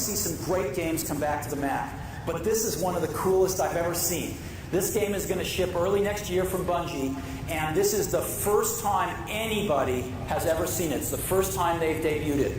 see some great games come back to the Mac, but this is one of the coolest I've ever seen. This game is going to ship early next year from Bungie, and this is the first time anybody has ever seen it. It's the first time they've debuted it.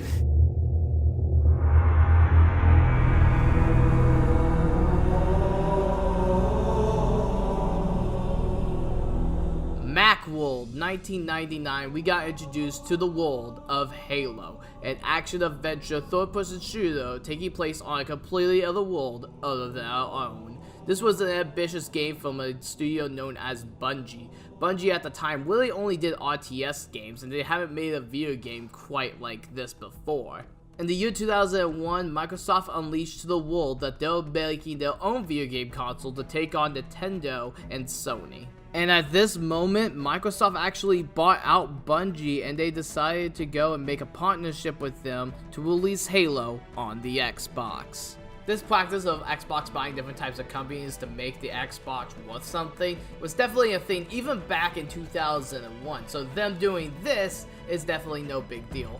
Macworld 1999, we got introduced to the world of Halo, an action-adventure third-person shooter taking place on a completely other world other than our own. This was an ambitious game from a studio known as Bungie. Bungie at the time really only did RTS games, and they haven't made a video game quite like this before. In the year 2001, Microsoft unleashed to the world that they were making their own video game console to take on Nintendo and Sony. And at this moment, Microsoft actually bought out Bungie, and they decided to go and make a partnership with them to release Halo on the Xbox. This practice of Xbox buying different types of companies to make the Xbox worth something was definitely a thing even back in 2001, so them doing this is definitely no big deal.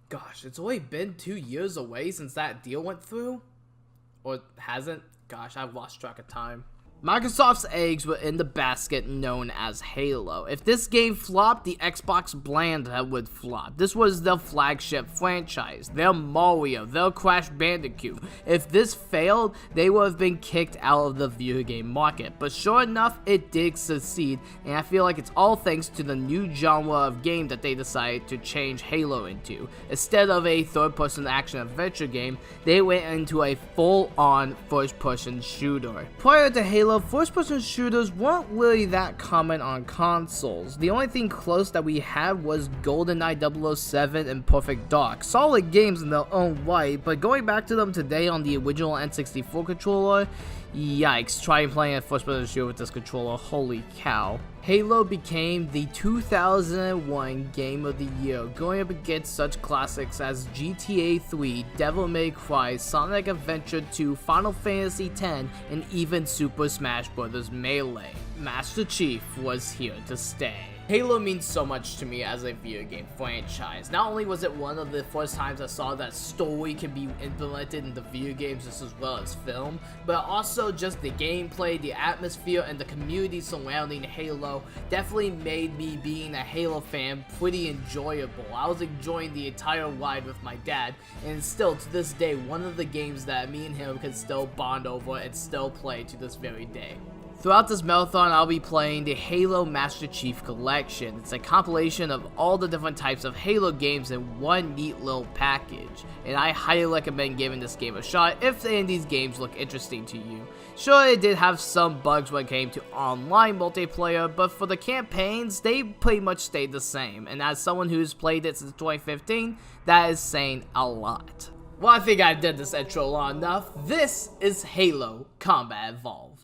Gosh, it's only been 2 years away since that deal went through? Or hasn't? Gosh, I've lost track of time. Microsoft's eggs were in the basket known as Halo. If this game flopped, the Xbox brand would flop. This was their flagship franchise, their Mario, their Crash Bandicoot. If this failed, they would have been kicked out of the video game market. But sure enough, it did succeed, and I feel like it's all thanks to the new genre of game that they decided to change Halo into. Instead of a third-person action-adventure game, they went into a full-on first-person shooter. Prior to Halo, first-person shooters weren't really that common on consoles. The only thing close that we had was GoldenEye 007 and Perfect Dark. Solid games in their own right, but going back to them today on the original N64 controller, yikes, try playing a first-person shooter with this controller, holy cow. Halo became the 2001 Game of the Year, going up against such classics as GTA 3, Devil May Cry, Sonic Adventure 2, Final Fantasy X, and even Super Smash Bros. Melee. Master Chief was here to stay. Halo means so much to me as a video game franchise. Not only was it one of the first times I saw that story can be implemented into video games just as well as film, but also just the gameplay, the atmosphere, and the community surrounding Halo definitely made me being a Halo fan pretty enjoyable. I was enjoying the entire ride with my dad, and it's still to this day one of the games that me and him can still bond over and still play to this very day. Throughout this marathon, I'll be playing the Halo Master Chief Collection. It's a compilation of all the different types of Halo games in one neat little package, and I highly recommend giving this game a shot if any of these games look interesting to you. Sure, it did have some bugs when it came to online multiplayer, but for the campaigns, they pretty much stayed the same, and as someone who's played it since 2015, that is saying a lot. Well, I think I did this intro long enough. This is Halo Combat Evolved.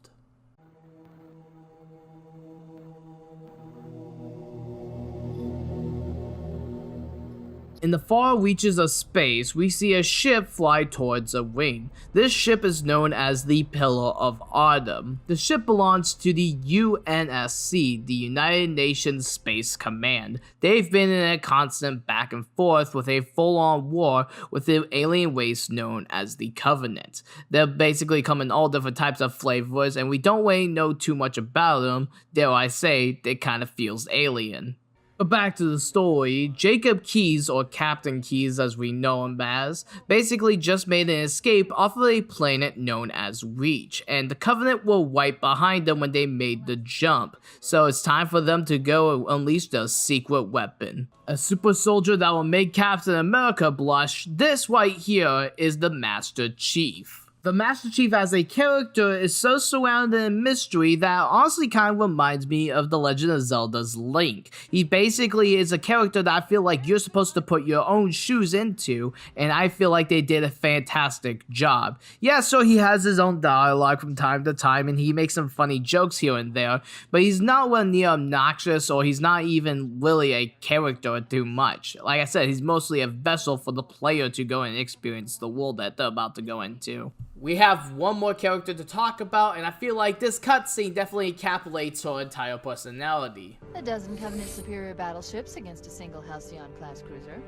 In the far reaches of space, we see a ship fly towards a ring. This ship is known as the Pillar of Autumn. The ship belongs to the UNSC, the United Nations Space Command. They've been in a constant back and forth with a full-on war with the alien race known as the Covenant. They basically come in all different types of flavors, and we don't really know too much about them. Dare I say, it kind of feels alien. But back to the story, Jacob Keyes, or Captain Keyes as we know him as, basically just made an escape off of a planet known as Reach, and the Covenant were right behind them when they made the jump, so it's time for them to go and unleash their secret weapon. A super soldier that will make Captain America blush. This right here is the Master Chief. The Master Chief as a character is so surrounded in mystery that it honestly kind of reminds me of The Legend of Zelda's Link. He basically is a character that I feel like you're supposed to put your own shoes into, and I feel like they did a fantastic job. Yeah, so he has his own dialogue from time to time, and he makes some funny jokes here and there, but he's not one near obnoxious, or he's not even really a character too much. Like I said, he's mostly a vessel for the player to go and experience the world that they're about to go into. We have one more character to talk about, and I feel like this cutscene definitely encapsulates her entire personality. A dozen Covenant superior battleships against a single Halcyon-class cruiser.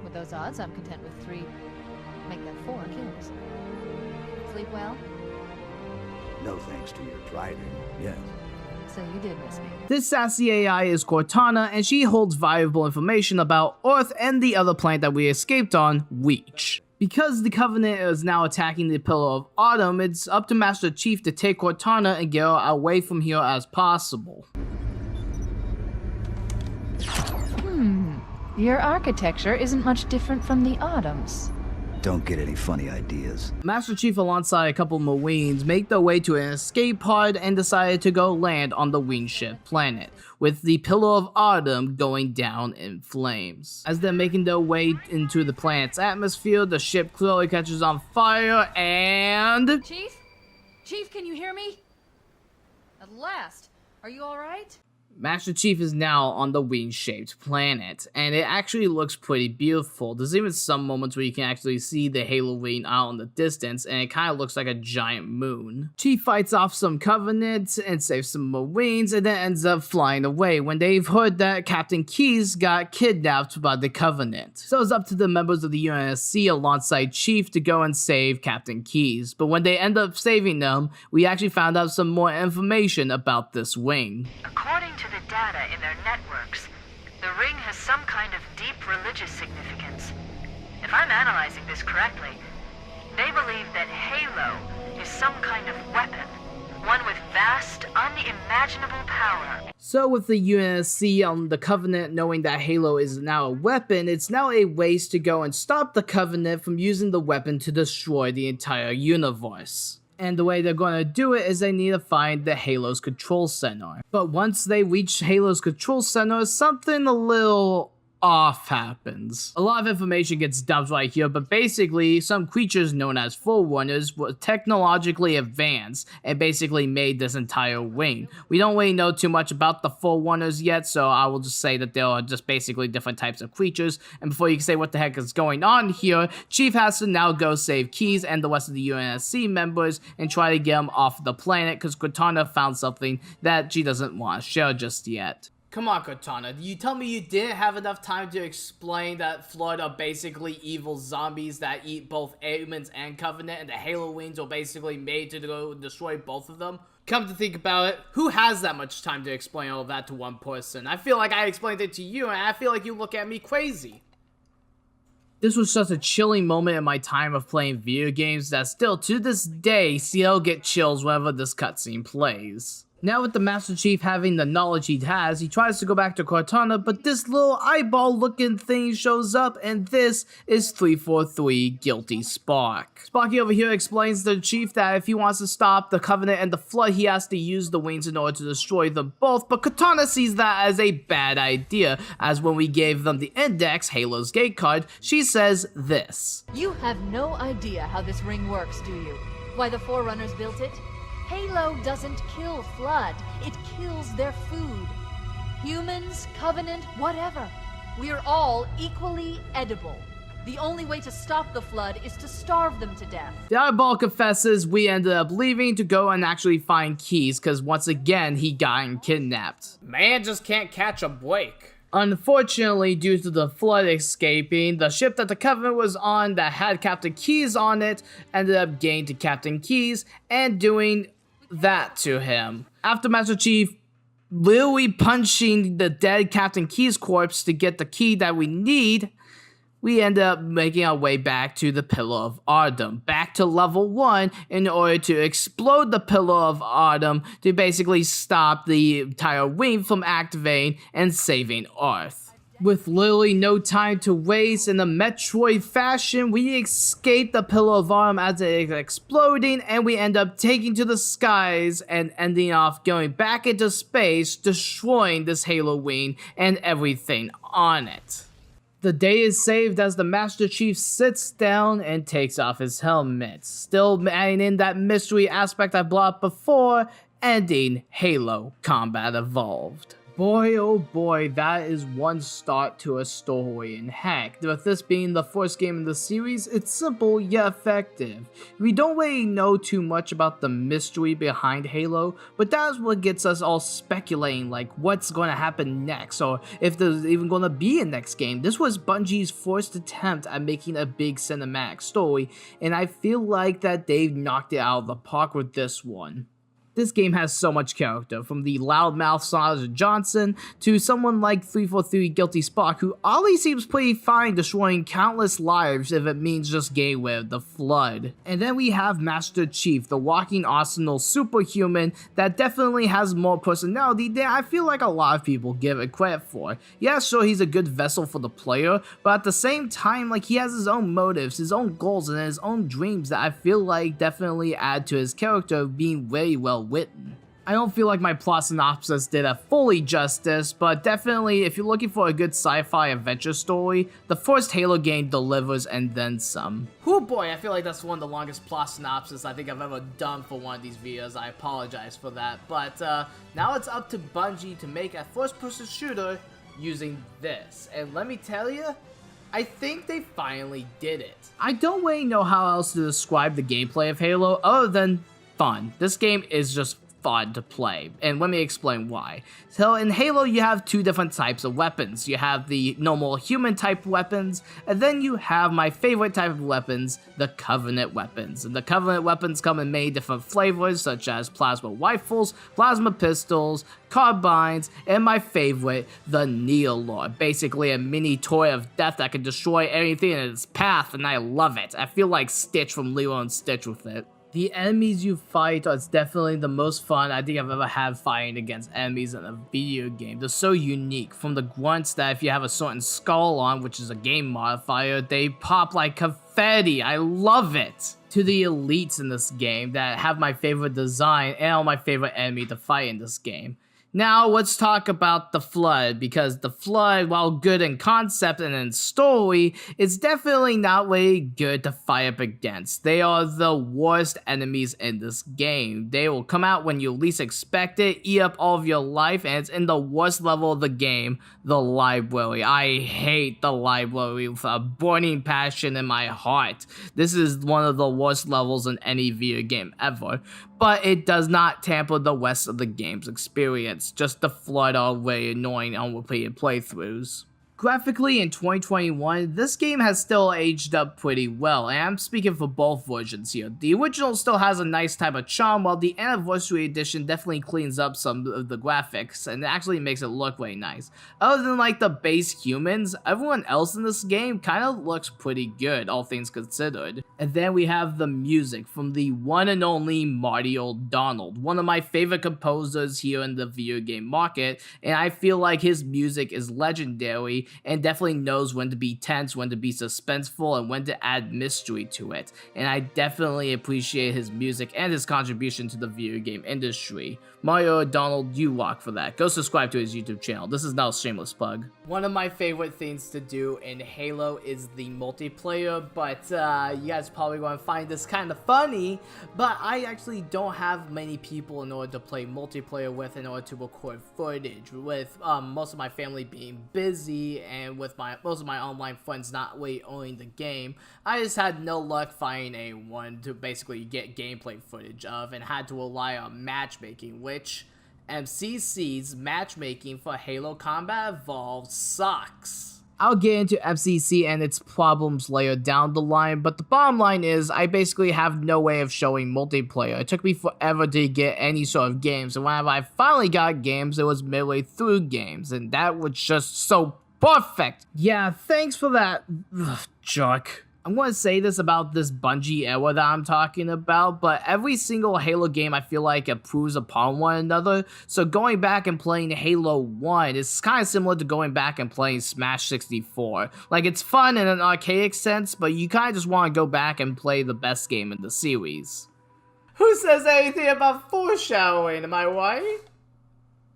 With those odds, I'm content with 3. Make that 4 kills. Sleep well? No thanks to your driving, yes. So you did miss me. This sassy AI is Cortana, and she holds valuable information about Earth and the other planet that we escaped on, Reach. Because the Covenant is now attacking the Pillar of Autumn, it's up to Master Chief to take Cortana and get her away from here as possible. Your architecture isn't much different from the Autumn's. Don't get any funny ideas. Master Chief alongside a couple Marines make their way to an escape pod and decided to go land on the Wingship planet, with the Pillar of Autumn going down in flames. As they're making their way into the planet's atmosphere, the ship clearly catches on fire and... Chief? Chief, can you hear me? At last. Are you alright? Master Chief is now on the wing-shaped planet, and it actually looks pretty beautiful. There's even some moments where you can actually see the halo ring out in the distance, and it kind of looks like a giant moon. Chief fights off some Covenant and saves some Marines, and then ends up flying away when they've heard that Captain Keyes got kidnapped by the Covenant. So it's up to the members of the UNSC alongside Chief to go and save Captain Keyes, but when they end up saving them, we actually found out some more information about this wing. According to the data in their networks, the ring has some kind of deep religious significance. If I'm analyzing this correctly, they believe that Halo is some kind of weapon, one with vast, unimaginable power. So with the UNSC on the Covenant knowing that Halo is now a weapon, it's now a ways to go and stop the Covenant from using the weapon to destroy the entire universe. And the way they're going to do it is they need to find the Halo's control center. But once they reach Halo's control center, something a little off happens. A lot of information gets dumped right here, but basically some creatures known as Forerunners were technologically advanced and basically made this entire wing. We don't really know too much about the Forerunners yet, so I will just say that there are just basically different types of creatures, and before you can say what the heck is going on here, Chief has to now go save Keyes and the rest of the UNSC members and try to get them off the planet because Cortana found something that she doesn't want to share just yet. Come on, Cortana, you tell me you didn't have enough time to explain that Flood are basically evil zombies that eat both humans and Covenant, and the Halo wings are basically made to go destroy both of them? Come to think about it, who has that much time to explain all of that to one person? I feel like I explained it to you, and I feel like you look at me crazy. This was such a chilling moment in my time of playing video games that still, to this day, still get chills whenever this cutscene plays. Now with the Master Chief having the knowledge he has, he tries to go back to Cortana, but this little eyeball looking thing shows up, and this is 343 Guilty Spark. Sparky over here explains to the Chief that if he wants to stop the Covenant and the Flood, he has to use the wings in order to destroy them both, but Cortana sees that as a bad idea, as when we gave them the Index, Halo's gate card, she says this. You have no idea how this ring works, do you? Why the Forerunners built it? Halo doesn't kill Flood, it kills their food. Humans, Covenant, whatever. We're all equally edible. The only way to stop the Flood is to starve them to death. The eyeball confesses we ended up leaving to go and actually find Keyes, because once again, he got kidnapped. Man just can't catch a break. Unfortunately, due to the Flood escaping, the ship that the Covenant was on that had Captain Keyes on it ended up getting to Captain Keyes and doing that to him. After Master Chief literally punching the dead Captain Keyes corpse to get the key that we need, we end up making our way back to the Pillar of Autumn, back to level 1 in order to explode the Pillar of Autumn to basically stop the entire wing from activating and saving Earth. With literally no time to waste, in a Metroid fashion, we escape the Pillar of Autumn as it is exploding, and we end up taking to the skies and ending off going back into space, destroying this Halo wing and everything on it. The day is saved as the Master Chief sits down and takes off his helmet, still adding in that mystery aspect I brought up before, ending Halo Combat Evolved. Boy, oh boy, that is one start to a story, and heck, with this being the first game in the series, it's simple yet effective. We don't really know too much about the mystery behind Halo, but that's what gets us all speculating like what's going to happen next, or if there's even going to be a next game. This was Bungie's first attempt at making a big cinematic story, and I feel like that they've knocked it out of the park with this one. This game has so much character, from the loudmouth Sergeant Johnson to someone like 343 Guilty Spark, who oddly seems pretty fine destroying countless lives if it means just getting rid of the Flood. And then we have Master Chief, the walking arsenal superhuman that definitely has more personality than I feel like a lot of people give it credit for. Yeah, sure, he's a good vessel for the player, but at the same time, like, he has his own motives, his own goals, and his own dreams that I feel like definitely add to his character being very well written. I don't feel like my plot synopsis did a fully justice, but definitely if you're looking for a good sci-fi adventure story, the first Halo game delivers and then some. Oh boy, I feel like that's one of the longest plot synopsis I think I've ever done for one of these videos. I apologize for that, but now it's up to Bungie to make a first-person shooter using this, and let me tell you, I think they finally did it. I don't really know how else to describe the gameplay of Halo other than fun. This game is just fun to play, and let me explain why. So in Halo you have two different types of weapons. You have the normal human type weapons, and then you have my favorite type of weapons, the Covenant weapons. And the Covenant weapons come in many different flavors, such as plasma rifles, plasma pistols, carbines, and my favorite, the Neolord. Basically a mini toy of death that can destroy anything in its path, and I love it. I feel like Stitch from Lilo and Stitch with it. The enemies you fight are definitely the most fun I think I've ever had fighting against enemies in a video game. They're so unique, from the grunts that if you have a certain skull on, which is a game modifier, they pop like confetti. I love it! To the elites in this game that have my favorite design and all my favorite enemy to fight in this game. Now let's talk about the Flood, because the Flood, while good in concept and in story, is definitely not really good to fight up against. They are the worst enemies in this game. They will come out when you least expect it, eat up all of your life, and it's in the worst level of the game, the library. I hate the library with a burning passion in my heart. This is one of the worst levels in any video game ever, but it does not tamper the rest of the game's experience. Just the Flood are very annoying on repeated playthroughs. Graphically, in 2021, this game has still aged up pretty well, and I'm speaking for both versions here. The original still has a nice type of charm, while the Anniversary Edition definitely cleans up some of the graphics, and actually makes it look really nice. Other than like the base humans, everyone else in this game kinda looks pretty good, all things considered. And then we have the music from the one and only Marty O'Donnell, one of my favorite composers here in the video game market, and I feel like his music is legendary, and definitely knows when to be tense, when to be suspenseful, and when to add mystery to it. And I definitely appreciate his music and his contribution to the video game industry. Mario O'Donnell, you rock for that. Go subscribe to his YouTube channel. This is not a shameless plug. One of my favorite things to do in Halo is the multiplayer, but you guys probably going to find this kind of funny, but I actually don't have many people in order to play multiplayer with in order to record footage, with most of my family being busy and with most of my online friends not really owning the game. I just had no luck finding anyone to basically get gameplay footage of, and had to rely on matchmaking, which MCC's matchmaking for Halo Combat Evolved sucks. I'll get into MCC and its problems later down the line, but the bottom line is I basically have no way of showing multiplayer. It took me forever to get any sort of games, and whenever I finally got games, it was midway through games, and that was just so perfect. Yeah, thanks for that, jerk. I'm going to say this about this Bungie era that I'm talking about, but every single Halo game I feel like improves upon one another, so going back and playing Halo 1 is kind of similar to going back and playing Smash 64. Like, it's fun in an archaic sense, but you kind of just want to go back and play the best game in the series. Who says anything about foreshadowing, am I right?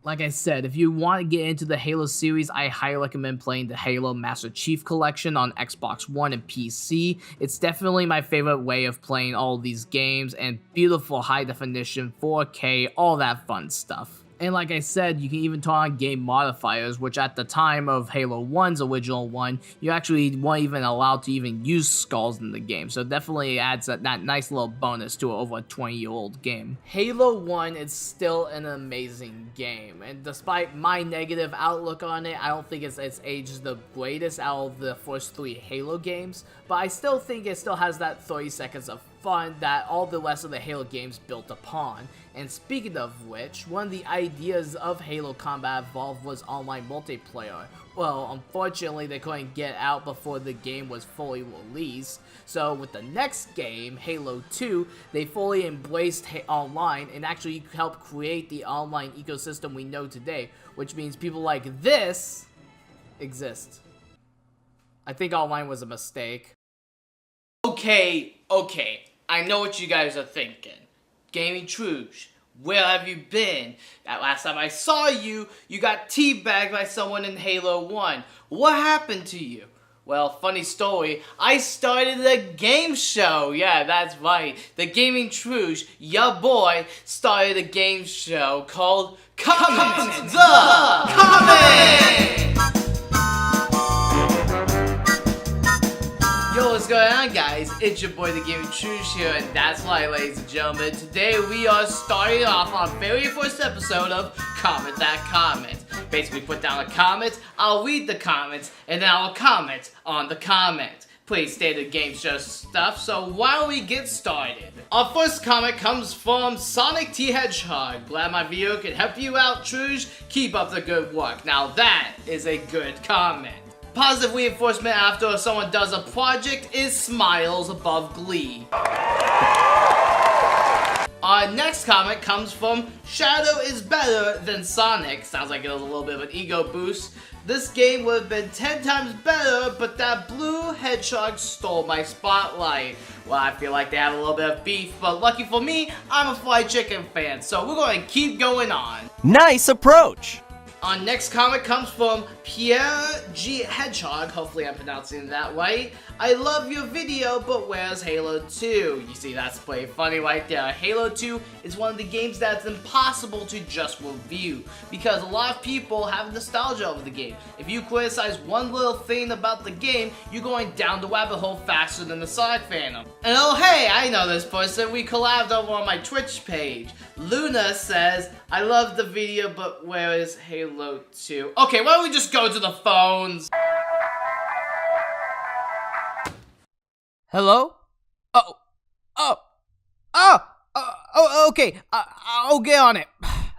Like I said, if you want to get into the Halo series, I highly recommend playing the Halo Master Chief Collection on Xbox One and PC. It's definitely my favorite way of playing all these games, and beautiful high definition, 4K, all that fun stuff. And like I said, you can even turn on game modifiers, which at the time of Halo 1's original one, you actually weren't even allowed to even use skulls in the game. So it definitely adds that nice little bonus to an over a 20-year-old game. Halo 1 is still an amazing game, and despite my negative outlook on it, I don't think it's aged the greatest out of the first 3 Halo games, but I still think it still has that 30 seconds of fun that all the rest of the Halo games built upon. And speaking of which, one of the ideas of Halo Combat Evolved was online multiplayer. Well, unfortunately, they couldn't get out before the game was fully released. So with the next game, Halo 2, they fully embraced online and actually helped create the online ecosystem we know today, which means people like this exist. I think online was a mistake. Okay, I know what you guys are thinking. GamingTrouge, where have you been? That last time I saw you, you got teabagged by someone in Halo 1. What happened to you? Well, funny story, I started a game show. Yeah, that's right. The GamingTrouge, ya boy, started a game show called Comment the Comment! Yo, what's going on, guys? It's your boy, the TheGamingTrouge here, and that's right, ladies and gentlemen. Today we are starting off our very first episode of Comment That Comment. Basically, put down a comment, I'll read the comments, and then I'll comment on the comment. Pretty standard game show stuff, so why don't we get started? Our first comment comes from Sonic T Hedgehog. Glad my video could help you out, Trouge. Keep up the good work. Now that is a good comment. Positive reinforcement after someone does a project is smiles above glee. Our next comment comes from Shoutout is better than Sonic. Sounds like it was a little bit of an ego boost. This game would have been 10 times better, but that blue hedgehog stole my spotlight. Well, I feel like they have a little bit of beef, but lucky for me, I'm a fried chicken fan, so we're going to keep going on. Nice approach! Our next comment comes from Pierre G. Hedgehog, hopefully I'm pronouncing it that right. I love your video, but where's Halo 2? You see, that's pretty funny right there. Halo 2 is one of the games that's impossible to just review, because a lot of people have nostalgia over the game. If you criticize one little thing about the game, you're going down the rabbit hole faster than the Sonic fandom. And oh hey, I know this person, we collabed over on my Twitch page. Luna says, I love the video, but where is Halo 2? Okay, why don't we just go to the phones? Hello? Okay, I'll get on it.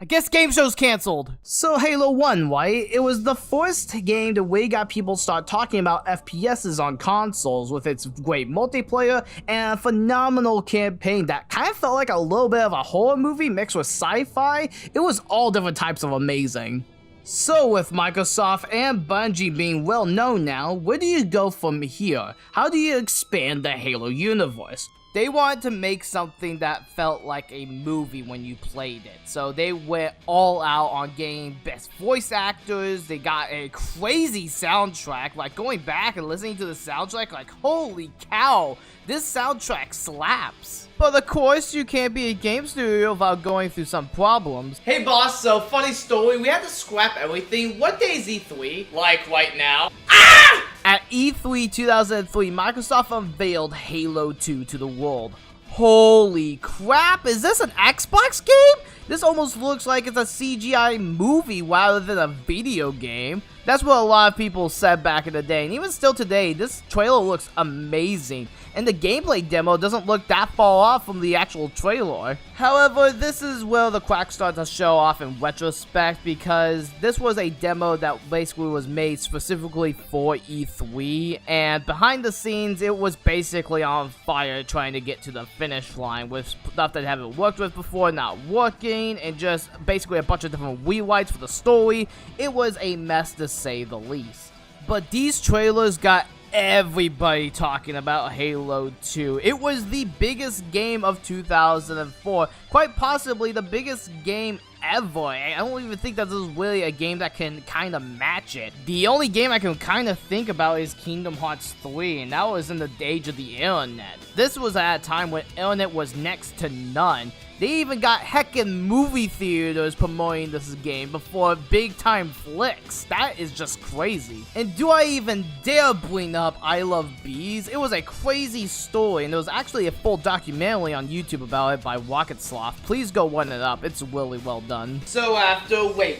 I guess game show's canceled. So Halo 1, right? It was the first game that way got people start talking about FPSs on consoles with its great multiplayer and a phenomenal campaign that kind of felt like a little bit of a horror movie mixed with sci-fi. It was all different types of amazing. So with Microsoft and Bungie being well known now, where do you go from here? How do you expand the Halo universe? They wanted to make something that felt like a movie when you played it. So they went all out on getting best voice actors. They got a crazy soundtrack. Like going back and listening to the soundtrack, like holy cow, this soundtrack slaps. But of course, you can't be a game studio without going through some problems. Hey boss, so funny story, we had to scrap everything. What day is E3? Like right now. Ah! At E3 2003, Microsoft unveiled Halo 2 to the world. Holy crap, is this an Xbox game? This almost looks like it's a CGI movie rather than a video game. That's what a lot of people said back in the day, and even still today, this trailer looks amazing. And the gameplay demo doesn't look that far off from the actual trailer. However, this is where the crack starts to show off in retrospect, because this was a demo that basically was made specifically for E3, and behind the scenes, it was basically on fire trying to get to the finish line with stuff that they haven't worked with before not working, and just basically a bunch of different rewrites for the story. It was a mess to say the least. But these trailers got everybody talking about Halo 2. It was the biggest game of 2004, quite possibly the biggest game ever. I don't even think that this is really a game that can kind of match it. The only game I can kind of think about is Kingdom Hearts 3, and that was in the age of the internet. This was at a time when internet was next to none. They even got heckin' movie theaters promoting this game before big time flicks. That is just crazy. And do I even dare bring up I Love Bees? It was a crazy story, and there was actually a full documentary on YouTube about it by Rocket Sloth. Please go run it up. It's really well done. So after waiting,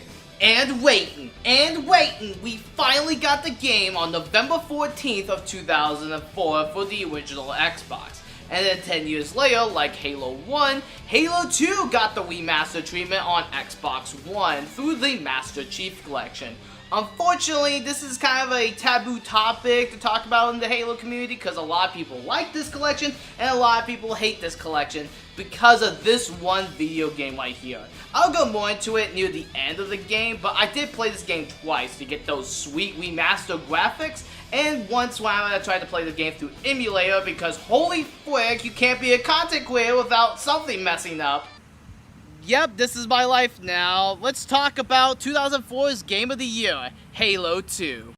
we finally got the game on November 14th of 2004 for the original Xbox. And then 10 years later, like Halo 1, Halo 2 got the remaster treatment on Xbox One through the Master Chief Collection. Unfortunately, this is kind of a taboo topic to talk about in the Halo community because a lot of people like this collection and a lot of people hate this collection because of this one video game right here. I'll go more into it near the end of the game, but I did play this game twice to get those sweet remastered graphics, and once when I tried to play the game through emulator because holy frick, you can't be a content creator without something messing up. Yep, this is my life now. Let's talk about 2004's Game of the Year, Halo 2.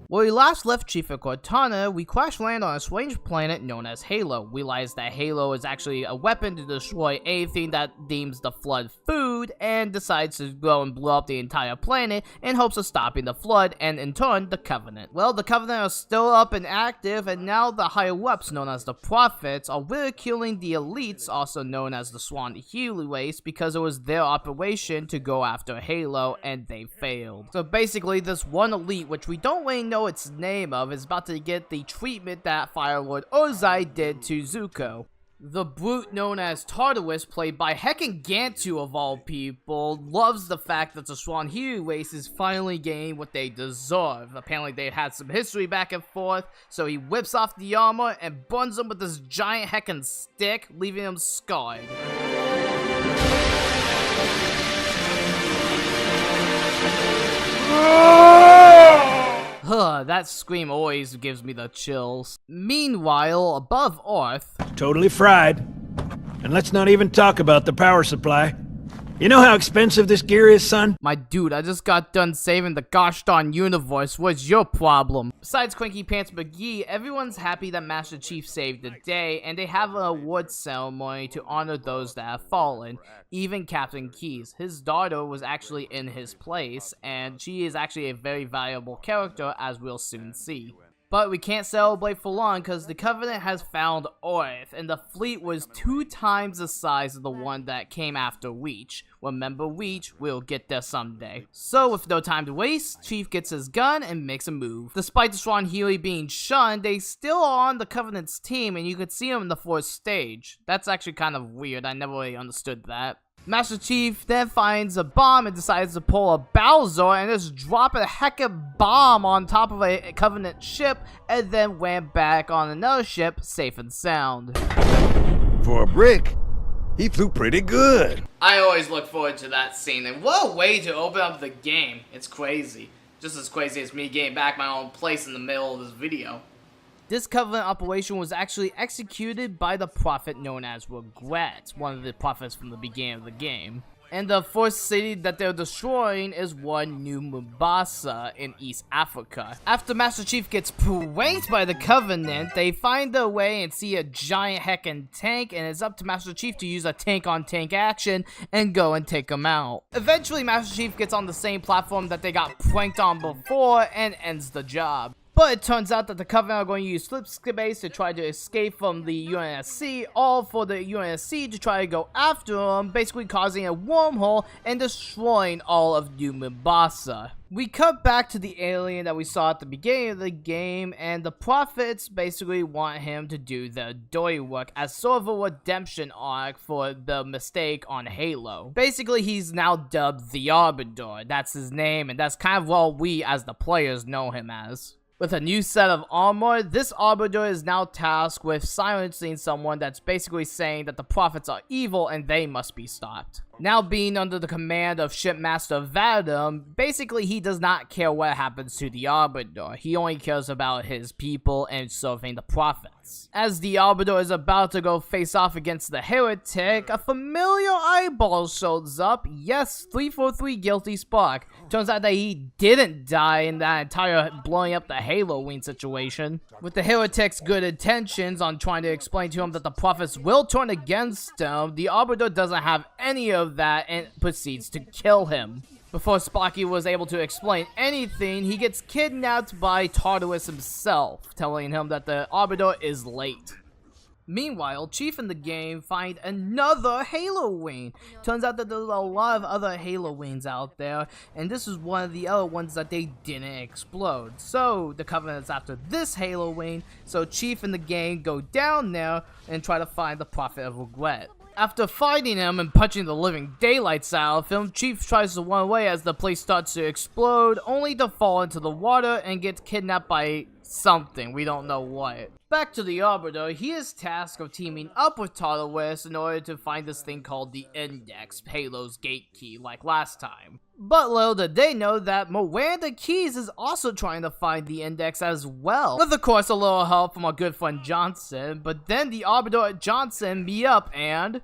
When we last left Chief and Cortana, we crash land on a strange planet known as Halo. We realize that Halo is actually a weapon to destroy anything that deems the Flood food, and decides to go and blow up the entire planet in hopes of stopping the Flood, and in turn, the Covenant. Well, the Covenant are still up and active, and now the higher-ups, known as the Prophets, are ridiculing the Elites, also known as the Swahili race, because it was their operation to go after Halo, and they failed. So basically, this one Elite, which we don't really know its name of, is about to get the treatment that Firelord Ozai did to Zuko. The brute known as Tartarus, played by heckin' Gantu of all people, loves the fact that the Swahili race is finally getting what they deserve. Apparently they had some history back and forth, so he whips off the armor and burns them with this giant heckin' stick, leaving them scarred. That scream always gives me the chills. Meanwhile, above Earth... Totally fried. And let's not even talk about the power supply. You know how expensive this gear is, son? My dude, I just got done saving the gosh darn universe. What's your problem? Besides Cranky Pants McGee, everyone's happy that Master Chief saved the day, and they have an award ceremony to honor those that have fallen. Even Captain Keyes. His daughter was actually in his place, and she is actually a very valuable character, as we'll soon see. But we can't celebrate for long because the Covenant has found Earth, and the fleet was 2 times the size of the one that came after Reach. Remember Reach? We'll get there someday. So with no time to waste, Chief gets his gun and makes a move. Despite the Swahili being shunned, they still are on the Covenant's team, and you could see them in the 4th stage. That's actually kind of weird, I never really understood that. Master Chief then finds a bomb and decides to pull a Bowser and just drop a heckin' bomb on top of a Covenant ship, and then went back on another ship, safe and sound. For a brick, he flew pretty good. I always look forward to that scene, and what a way to open up the game. It's crazy. Just as crazy as me getting back my own place in the middle of this video. This Covenant operation was actually executed by the prophet known as Regret, one of the prophets from the beginning of the game. And the first city that they're destroying is one New Mombasa in East Africa. After Master Chief gets pranked by the Covenant, they find their way and see a giant heckin' tank, and it's up to Master Chief to use a tank-on-tank action and go and take them out. Eventually, Master Chief gets on the same platform that they got pranked on before and ends the job. But it turns out that the Covenant are going to use slip space to try to escape from the UNSC, all for the UNSC to try to go after them, basically causing a wormhole and destroying all of New Mombasa. We cut back to the alien that we saw at the beginning of the game, and the prophets basically want him to do their dirty work as sort of a redemption arc for the mistake on Halo. Basically, he's now dubbed the Arbiter. That's his name, and that's kind of what we as the players know him as. With a new set of armor, this Arbiter is now tasked with silencing someone that's basically saying that the prophets are evil and they must be stopped. Now being under the command of Shipmaster Vadum, basically he does not care what happens to the Arbiter. He only cares about his people and serving the prophets. As the Arbiter is about to go face off against the heretic, a familiar eyeball shows up. Yes, 343 Guilty Spark. Turns out that he didn't die in that entire blowing up the Halo wing situation. With the heretic's good intentions on trying to explain to him that the prophets will turn against him, the Arbiter doesn't have any of that and proceeds to kill him. Before Sparky was able to explain anything, he gets kidnapped by Tartarus himself, telling him that the Arbiter is late. Meanwhile, Chief and the gang find another Halo wing. Turns out that there's a lot of other Halo wings out there, and this is one of the other ones that they didn't explode. So, the Covenant's after this Halo wing, so Chief and the gang go down there and try to find the Prophet of Regret. After fighting him and punching the living daylights out of him, Chief tries to run away as the place starts to explode, only to fall into the water and get kidnapped by something, we don't know what. Back to the Arbiter, he is tasked of teaming up with Tartarus in order to find this thing called the Index, Halo's gate key, like last time. But little did they know that Miranda Keyes is also trying to find the Index as well. With of course a little help from our good friend Johnson, but then the Arbiter and Johnson meet up and...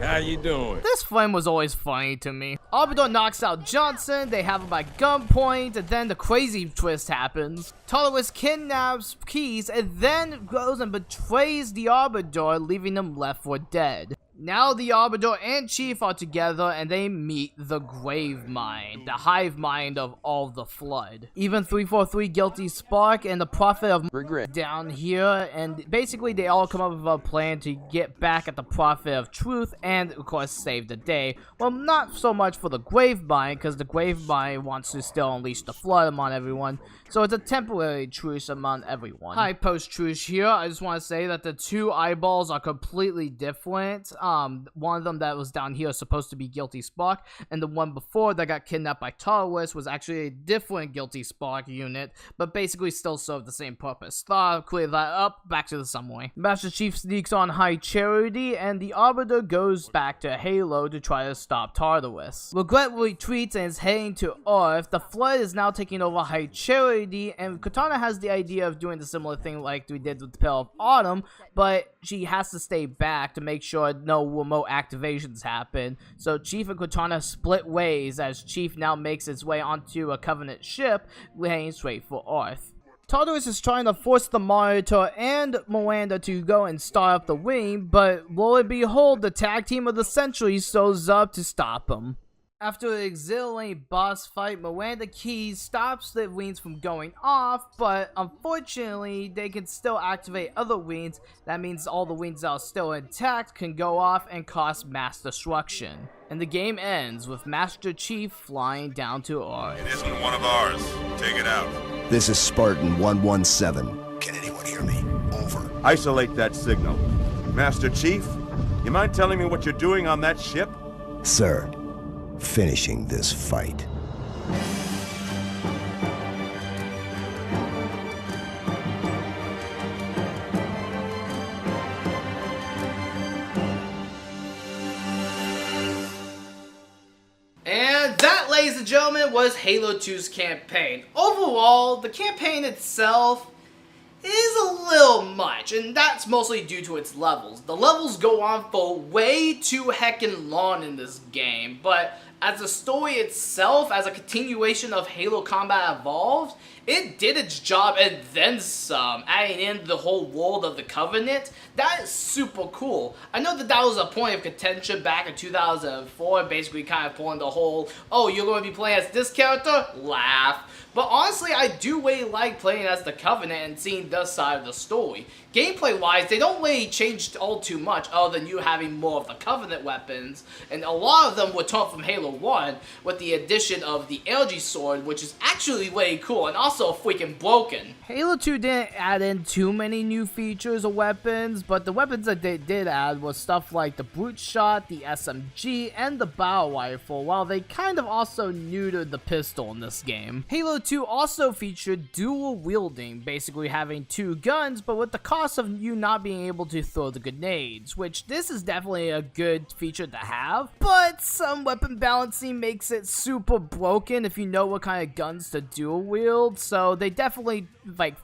How you doing? This friend was always funny to me. Arbiter knocks out Johnson, they have him by gunpoint, and then the crazy twist happens. Tartarus kidnaps Keyes and then goes and betrays the Arbiter, leaving him left for dead. Now the Arbiter and Chief are together and they meet the Grave Mind, the hive mind of all the Flood. Even 343 Guilty Spark and the Prophet of Regret down here, and basically they all come up with a plan to get back at the Prophet of Truth and of course save the day. Well, not so much for the Grave Mind, because the Grave Mind wants to still unleash the Flood among everyone, so it's a temporary truce among everyone. Hi, post-truce here. I just want to say that the two eyeballs are completely different. One of them that was down here is supposed to be Guilty Spark, and the one before that got kidnapped by Tartarus was actually a different Guilty Spark unit, but basically still served the same purpose. Thought I'll clear that up, back to the subway. Master Chief sneaks on High Charity, and the Arbiter goes back to Halo to try to stop Tartarus. Regret retreats and is heading to Earth. The Flood is now taking over High Charity, and Cortana has the idea of doing the similar thing like we did with the Pale of Autumn, but she has to stay back to make sure no remote activations happen. So Chief and Cortana split ways as Chief now makes his way onto a Covenant ship heading straight for Earth. Tartarus is trying to force the Monitor and Miranda to go and start up the wing, but lo and behold, the tag team of the Century shows up to stop him. After an exhilarating boss fight, Miranda Keyes stops the wings from going off, but unfortunately, they can still activate other wings. That means all the wings that are still intact can go off and cause mass destruction. And the game ends with Master Chief flying down to Earth. It isn't one of ours. Take it out. This is Spartan 117. Can anyone hear me? Over. Isolate that signal. Master Chief, you mind telling me what you're doing on that ship? Sir, finishing this fight. And that, ladies and gentlemen, was Halo 2's campaign. Overall, the campaign itself is a little much, and that's mostly due to its levels. The levels go on for way too heckin' long in this game, but as a story itself, as a continuation of Halo Combat Evolved, it did its job and then some, adding in the whole world of the Covenant. That is super cool. I know that was a point of contention back in 2004, basically kind of pulling the whole, oh, you're going to be playing as this character? Laugh. But honestly, I do really like playing as the Covenant and seeing this side of the story. Gameplay-wise, they don't really change all too much, other than you having more of the Covenant weapons, and a lot of them were taught from Halo 1 with the addition of the energy sword, which is actually way cool and also freaking broken. Halo 2 didn't add in too many new features or weapons, but the weapons that they did add was stuff like the brute shot, the SMG, and the bow rifle, while they kind of also neutered the pistol in this game. Halo 2 also featured dual wielding, basically having 2 guns, but with the cost of you not being able to throw the grenades, which this is definitely a good feature to have, but some weapon balancing makes it super broken if you know what kind of guns to dual wield, so they definitely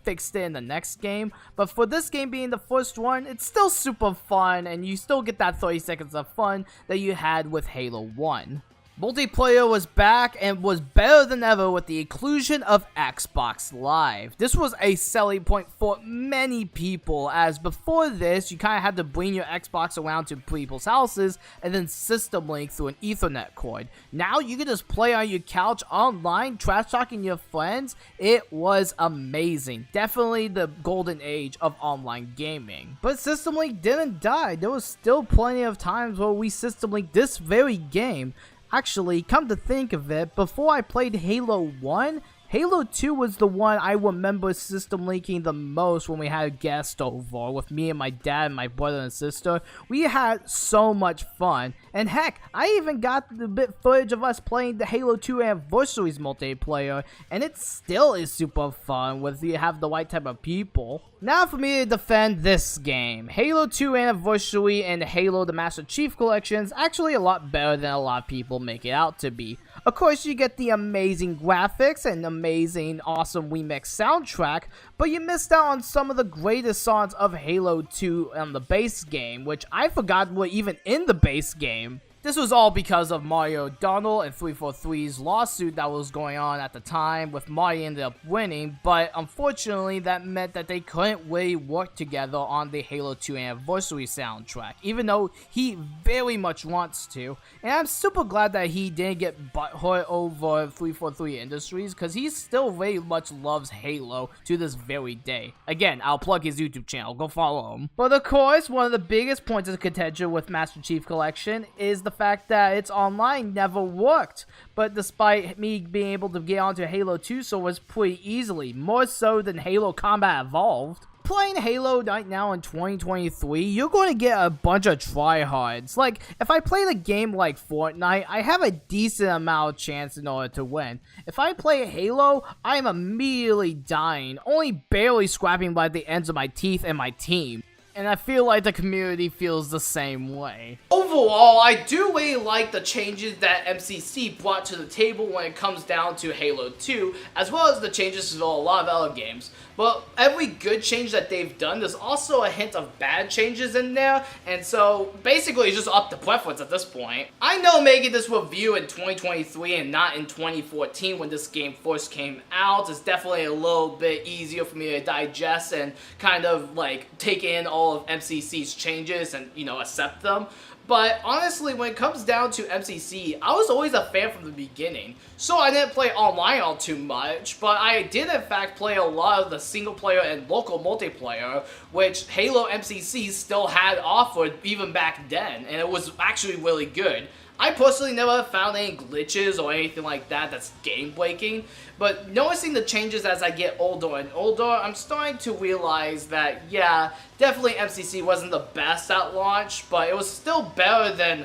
fixed it in the next game. But for this game being the first one, it's still super fun, and you still get that 30 seconds of fun that you had with Halo 1. Multiplayer was back and was better than ever with the inclusion of Xbox Live. This was a selling point for many people, as before this, you kind of had to bring your Xbox around to people's houses and then system link through an Ethernet cord. Now you can just play on your couch online, trash talking your friends. It was amazing. Definitely the golden age of online gaming. But system link didn't die. There was still plenty of times where we system linked this very game. Actually, come to think of it, before I played Halo 1, Halo 2 was the one I remember system linking the most when we had a guest over with me and my dad and my brother and sister. We had so much fun, and heck, I even got a bit footage of us playing the Halo 2 Anniversaries multiplayer, and it still is super fun if you have the right type of people. Now for me to defend this game. Halo 2 Anniversary and Halo the Master Chief Collection is actually a lot better than a lot of people make it out to be. Of course, you get the amazing graphics and amazing, awesome remix soundtrack, but you missed out on some of the greatest songs of Halo 2 on the base game, which I forgot were even in the base game. This was all because of Mario O'Donnell and 343's lawsuit that was going on at the time, with Mario ended up winning, but unfortunately that meant that they couldn't really work together on the Halo 2 Anniversary soundtrack, even though he very much wants to. And I'm super glad that he didn't get butthurt over 343 Industries, because he still very much loves Halo to this very day. Again, I'll plug his YouTube channel, go follow him. But of course, one of the biggest points of contention with Master Chief Collection is the fact that its online never worked, but despite me being able to get onto Halo 2 servers pretty easily, more so than Halo Combat Evolved. Playing Halo right now in 2023, you're going to get a bunch of tryhards. Like, if I play the game like Fortnite, I have a decent amount of chance in order to win. If I play Halo, I'm immediately dying, only barely scrapping by the ends of my teeth and my team. And I feel like the community feels the same way. Overall, I do really like the changes that MCC brought to the table when it comes down to Halo 2, as well as the changes to a lot of other games. But every good change that they've done, there's also a hint of bad changes in there, and so basically it's just up to preference at this point. I know making this review in 2023 and not in 2014 when this game first came out is definitely a little bit easier for me to digest and kind of like take in all of MCC's changes and, you know, accept them. But honestly, when it comes down to MCC, I was always a fan from the beginning. So I didn't play online all too much, but I did in fact play a lot of the single player and local multiplayer, which Halo MCC still had offered even back then, and it was actually really good. I personally never found any glitches or anything like that that's game breaking, but noticing the changes as I get older and older, I'm starting to realize that, yeah, definitely MCC wasn't the best at launch, but it was still better than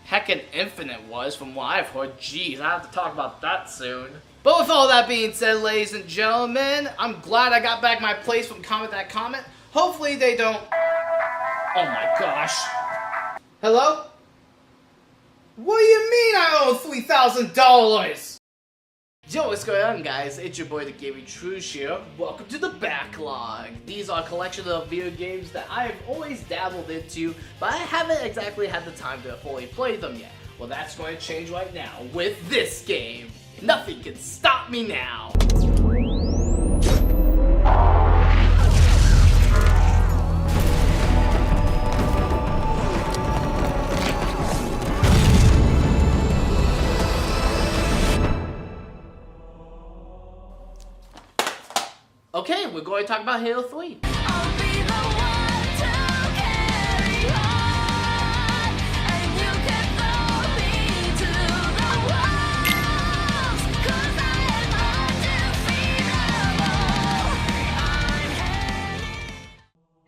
heckin' Infinite was from what I've heard. Jeez, I have to talk about that soon. But with all that being said, ladies and gentlemen, I'm glad I got back my place from Comment That Comment. Hopefully they don't... Oh my gosh. Hello? What do you mean I owe $3,000? Yo, what's going on, guys? It's your boy, TheGamingTrouge here. Welcome to the backlog. These are a collection of video games that I've always dabbled into, but I haven't exactly had the time to fully play them yet. Well, that's going to change right now with this game. Nothing can stop me now. Okay, we're going to talk about Halo 3. I'll be the one to carry on, and you can throw me to the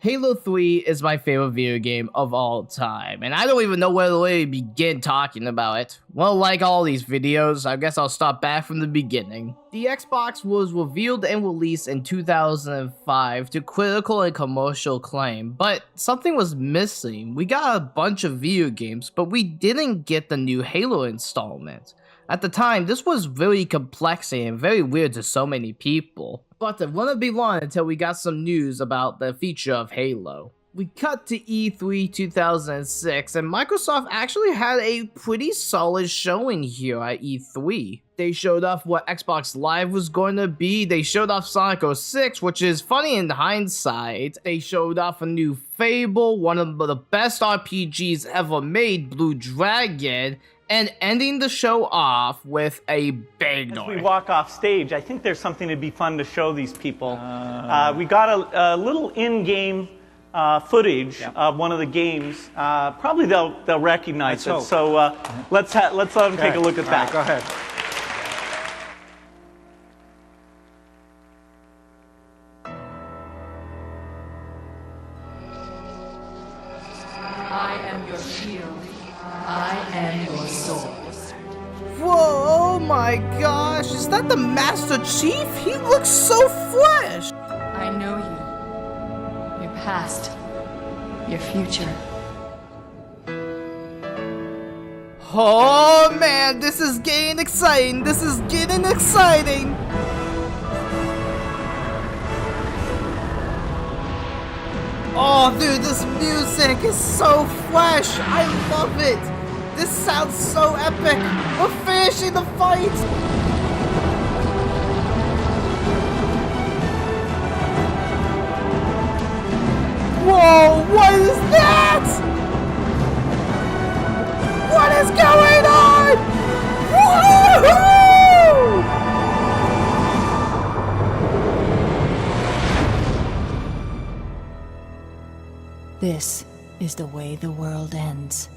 Halo 3 is my favorite video game of all time, and I don't even know where to really begin talking about it. Well, like all these videos, I guess I'll start back from the beginning. The Xbox was revealed and released in 2005 to critical and commercial acclaim, but something was missing. We got a bunch of video games, but we didn't get the new Halo installment. At the time, this was very complex and very weird to so many people. But it wouldn't be long until we got some news about the feature of Halo. We cut to E3 2006, and Microsoft actually had a pretty solid showing here at E3. They showed off what Xbox Live was going to be, they showed off Sonic 06, which is funny in hindsight. They showed off a new Fable, one of the best RPGs ever made, Blue Dragon, and ending the show off with a big noise. As we walk off stage, I think there's something to be fun to show these people. We got a little in-game footage of one of the games. Probably they'll recognize it. So let's let them take a look at that. Go ahead. I am your shield. I am your sword. Whoa, oh my gosh, is that the Master Chief? He looks so fresh! I know you. Your past. Your future. Oh man, this is getting exciting! This is getting exciting! Oh dude, this music is so fresh! I love it! This sounds so epic! We're finishing the fight! Whoa, what is that? What is going on? Woohoo! This is the way the world ends.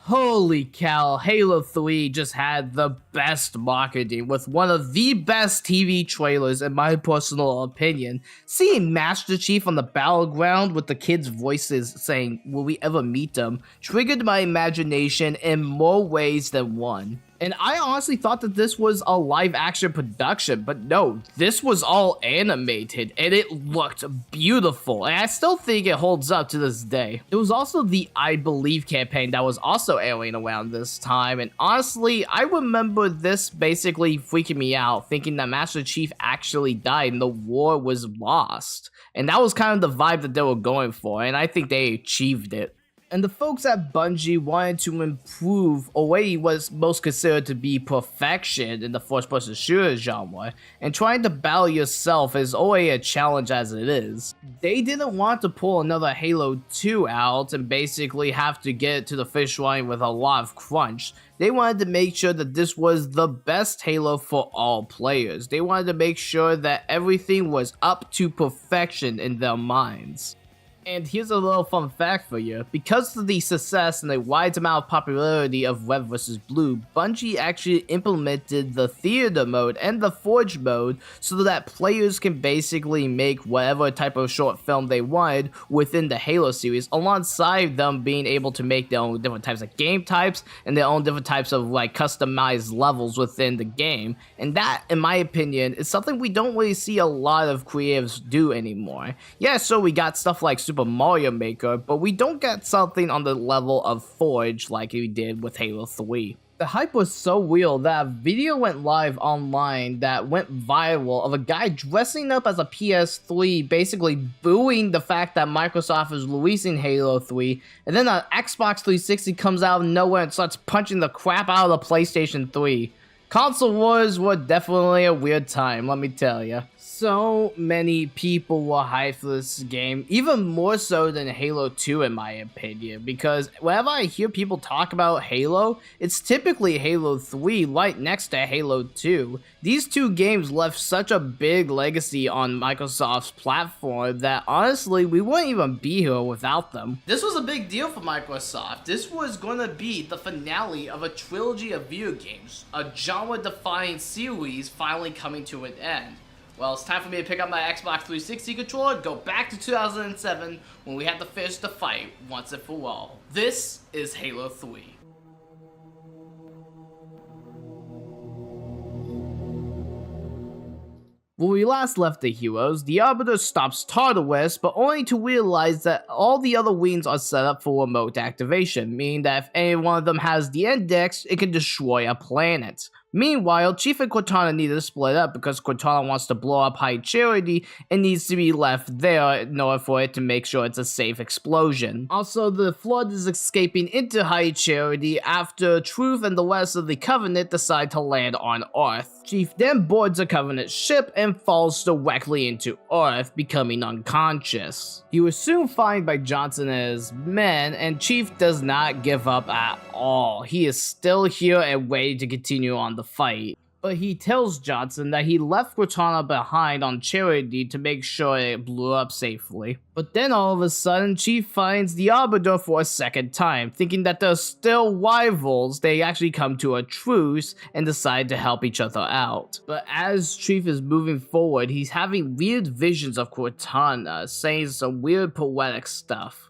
Holy cow, Halo 3 just had the best marketing with one of the best TV trailers in my personal opinion. Seeing Master Chief on the battleground with the kids' voices saying, "Will we ever meet them?" triggered my imagination in more ways than one. And I honestly thought that this was a live action production, but no, this was all animated and it looked beautiful, and I still think it holds up to this day. It was also the I Believe campaign that was also airing around this time, and honestly, I remember this basically freaking me out, thinking that Master Chief actually died and the war was lost. And that was kind of the vibe that they were going for, and I think they achieved it. And the folks at Bungie wanted to improve away what's most considered to be perfection in the first-person shooter genre, and trying to battle yourself is already a challenge as it is. They didn't want to pull another Halo 2 out and basically have to get it to the finish line with a lot of crunch. They wanted to make sure that this was the best Halo for all players. They wanted to make sure that everything was up to perfection in their minds. And here's a little fun fact for you. Because of the success and the wide amount of popularity of Red vs. Blue, Bungie actually implemented the theater mode and the forge mode so that players can basically make whatever type of short film they wanted within the Halo series, alongside them being able to make their own different types of game types and their own different types of like customized levels within the game. And that, in my opinion, is something we don't really see a lot of creatives do anymore. Yeah, so we got stuff like Super Mario Maker, but we don't get something on the level of Forge like we did with Halo 3. The hype was so real that a video went live online that went viral of a guy dressing up as a PS3, basically booing the fact that Microsoft is releasing Halo 3, and then an Xbox 360 comes out of nowhere and starts punching the crap out of the PlayStation 3. Console wars were definitely a weird time, let me tell ya. So many people were hyped for this game, even more so than Halo 2 in my opinion, because whenever I hear people talk about Halo, it's typically Halo 3 right next to Halo 2. These two games left such a big legacy on Microsoft's platform that honestly, we wouldn't even be here without them. This was a big deal for Microsoft. This was going to be the finale of a trilogy of video games, a genre-defining series finally coming to an end. Well, it's time for me to pick up my Xbox 360 controller, go back to 2007 when we had to finish the fight once and for all. This is Halo 3. When we last left the heroes, the Arbiter stops Tartarus, but only to realize that all the other wings are set up for remote activation, meaning that if any one of them has the index, it can destroy a planet. Meanwhile, Chief and Cortana need to split up because Cortana wants to blow up High Charity and needs to be left there in order for it to make sure it's a safe explosion. Also, the Flood is escaping into High Charity after Truth and the rest of the Covenant decide to land on Earth. Chief then boards a Covenant ship and falls directly into Earth, becoming unconscious. He was soon found by Johnson and his men, and Chief does not give up at all. He is still here and ready to continue on the fight. But he tells Johnson that he left Cortana behind on Charity to make sure it blew up safely. But then all of a sudden, Chief finds the Arbiter for a second time, thinking that they're still rivals. They actually come to a truce and decide to help each other out. But as Chief is moving forward, he's having weird visions of Cortana, saying some weird poetic stuff.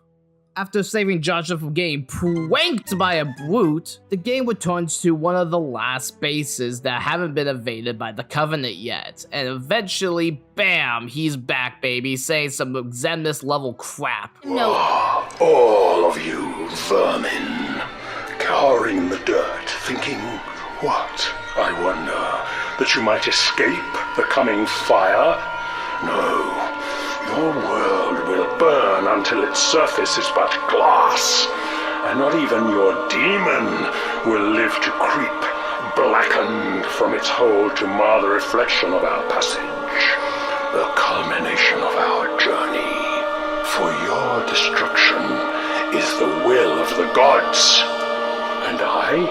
After saving Joshua from getting pranked by a brute, the game returns to one of the last bases that haven't been invaded by the Covenant yet, and eventually, bam, he's back, baby, saying some Xemnas level crap. No. All of you vermin, cowering in the dirt, thinking, what, I wonder, that you might escape the coming fire? No. Your world will burn until its surface is but glass, and not even your demon will live to creep, blackened from its hole to mar the reflection of our passage, the culmination of our journey. For your destruction is the will of the gods, and I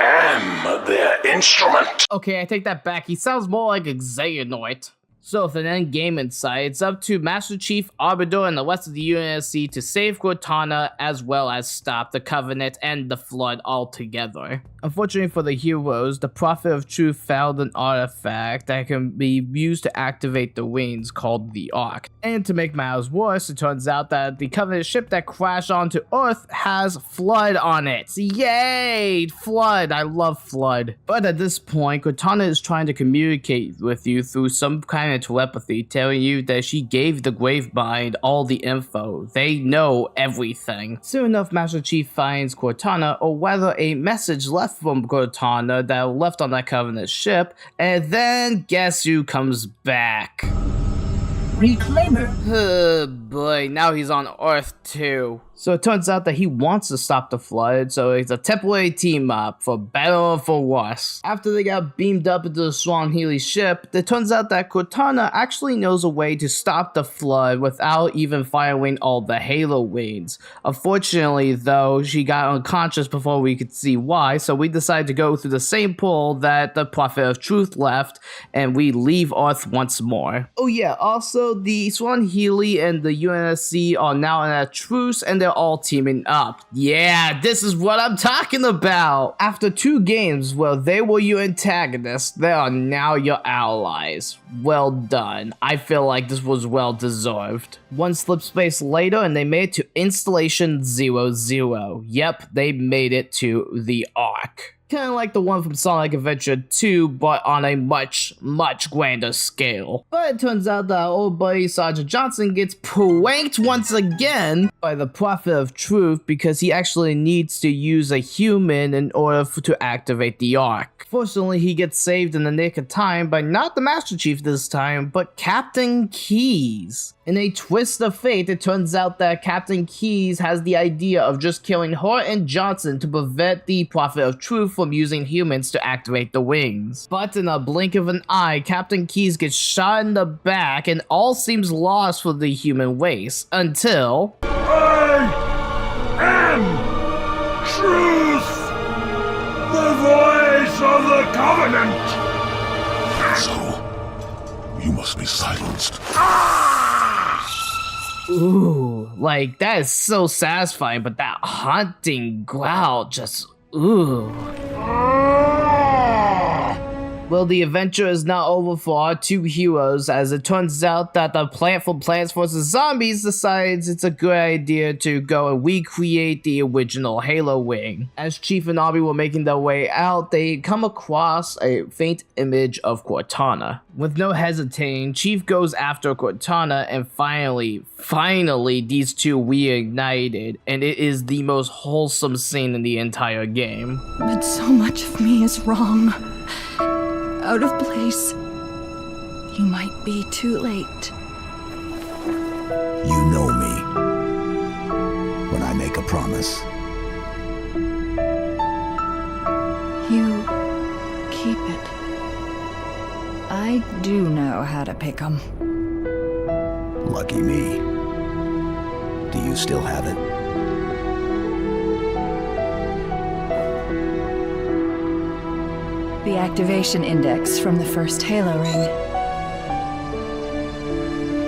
am their instrument. Okay, I take that back. He sounds more like a Xehanort. So with an end game in sight, it's up to Master Chief, Arbiter, and the rest of the UNSC to save Cortana as well as stop the Covenant and the Flood altogether. Unfortunately for the heroes, the Prophet of Truth found an artifact that can be used to activate the wings called the Ark. And to make matters worse, it turns out that the Covenant ship that crashed onto Earth has Flood on it. Yay! Flood! I love Flood. But at this point, Cortana is trying to communicate with you through some kind of telepathy, telling you that she gave the Gravemind all the info. They know everything. Soon enough, Master Chief finds Cortana, or rather a message left from Cortana that left on that Covenant ship, and then guess who comes back? Reclaimer. Oh boy, now he's on Earth too. So it turns out that he wants to stop the Flood, so it's a temporary team up, for better or for worse. After they got beamed up into the Swan Healy ship, it turns out that Cortana actually knows a way to stop the Flood without even firing all the Halo wings. Unfortunately though, she got unconscious before we could see why, so we decided to go through the same portal that the Prophet of Truth left, and we leave Earth once more. Oh yeah, also the Swan Healy and the UNSC are now in a truce, and they're all teaming up. Yeah, this is what I'm talking about! After 2 games where they were your antagonists, they are now your allies. Well done. I feel like this was well deserved. One slip space later and they made it to Installation 00. Yep, they made it to the Ark. Kind of like the one from Sonic Adventure 2, but on a much, much grander scale. But it turns out that our old buddy Sergeant Johnson gets pranked once again by the Prophet of Truth because he actually needs to use a human in order to activate the Ark. Fortunately, he gets saved in the nick of time by not the Master Chief this time, but Captain Keyes. In a twist of fate, it turns out that Captain Keyes has the idea of just killing her and Johnson to prevent the Prophet of Truth from using humans to activate the wings. But in a blink of an eye, Captain Keyes gets shot in the back and all seems lost for the human race until... I am truth! The voice of the Covenant! So, you must be silenced. Ooh, like, that is so satisfying, but that haunting growl just, ooh. Well, the adventure is not over for our two heroes, as it turns out that the plant from Plants vs. Zombies decides it's a good idea to go and recreate the original Halo wing. As Chief and Aubrey were making their way out, they come across a faint image of Cortana. With no hesitating, Chief goes after Cortana, and finally, these two reignited, and it is the most wholesome scene in the entire game. But so much of me is wrong. Out of place. You might be too late. You know me. When I make a promise. You keep it. I do know how to pick 'em. Lucky me. Do you still have it? The activation index from the first Halo ring.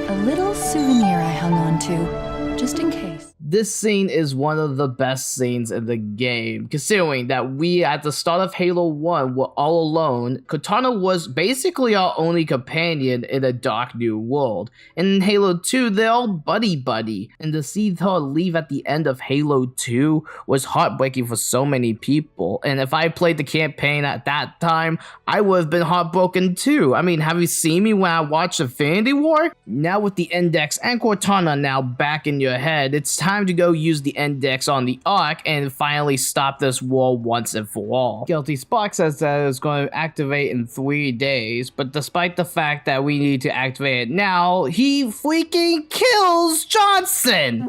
A little souvenir I hung on to, just in case. This scene is one of the best scenes in the game, considering that we at the start of Halo 1 were all alone. Cortana was basically our only companion in a dark new world. And in Halo 2, they're all buddy-buddy. And to see her leave at the end of Halo 2 was heartbreaking for so many people. And if I played the campaign at that time, I would have been heartbroken too. I mean, have you seen me when I watched Infinity War? Now with the Index and Cortana now back in your head, it's time to go use the Index on the Ark and finally stop this war once and for all. Guilty Spark says that it's going to activate in 3 days, but despite the fact that we need to activate it now, he freaking kills Johnson!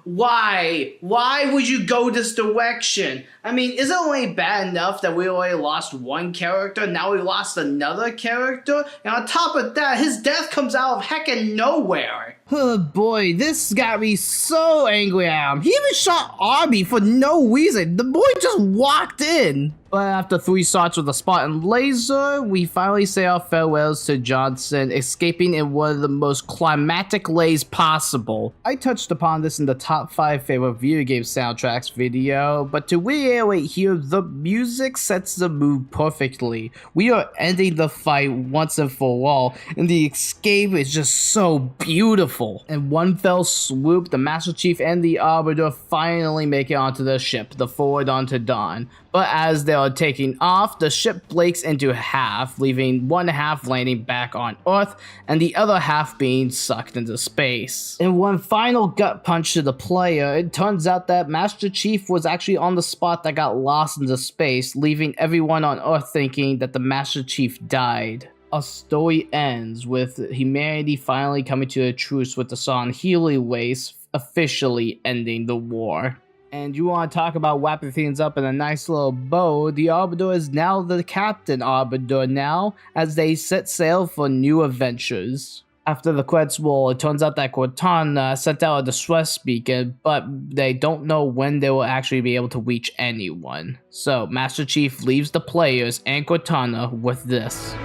Why? Why would you go this direction? I mean, is it only bad enough that we already lost one character, now we lost another character? And on top of that, his death comes out of heckin' nowhere. Oh boy, this got me so angry at him. He even shot Arby for no reason. The boy just walked in. But after 3 shots with a Spartan laser, we finally say our farewells to Johnson, escaping in one of the most climactic ways possible. I touched upon this in the top 5 favorite video game soundtracks video, but to reiterate here, the music sets the mood perfectly. We are ending the fight once and for all, and the escape is just so beautiful. In one fell swoop, the Master Chief and the Arbiter finally make it onto the ship, the Forward Unto Dawn. But as they are taking off, the ship breaks into half, leaving one half landing back on Earth, and the other half being sucked into space. In one final gut punch to the player, it turns out that Master Chief was actually on the spot that got lost into space, leaving everyone on Earth thinking that the Master Chief died. Our story ends with humanity finally coming to a truce with the Son Healy race, officially ending the war. And you want to talk about wrapping things up in a nice little bow, the Arbiter is now the Captain Arbiter now, as they set sail for new adventures. After the credits roll, it turns out that Cortana sent out a distress beacon, but they don't know when they will actually be able to reach anyone. So, Master Chief leaves the players and Cortana with this.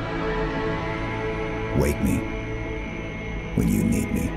Wake me when you need me.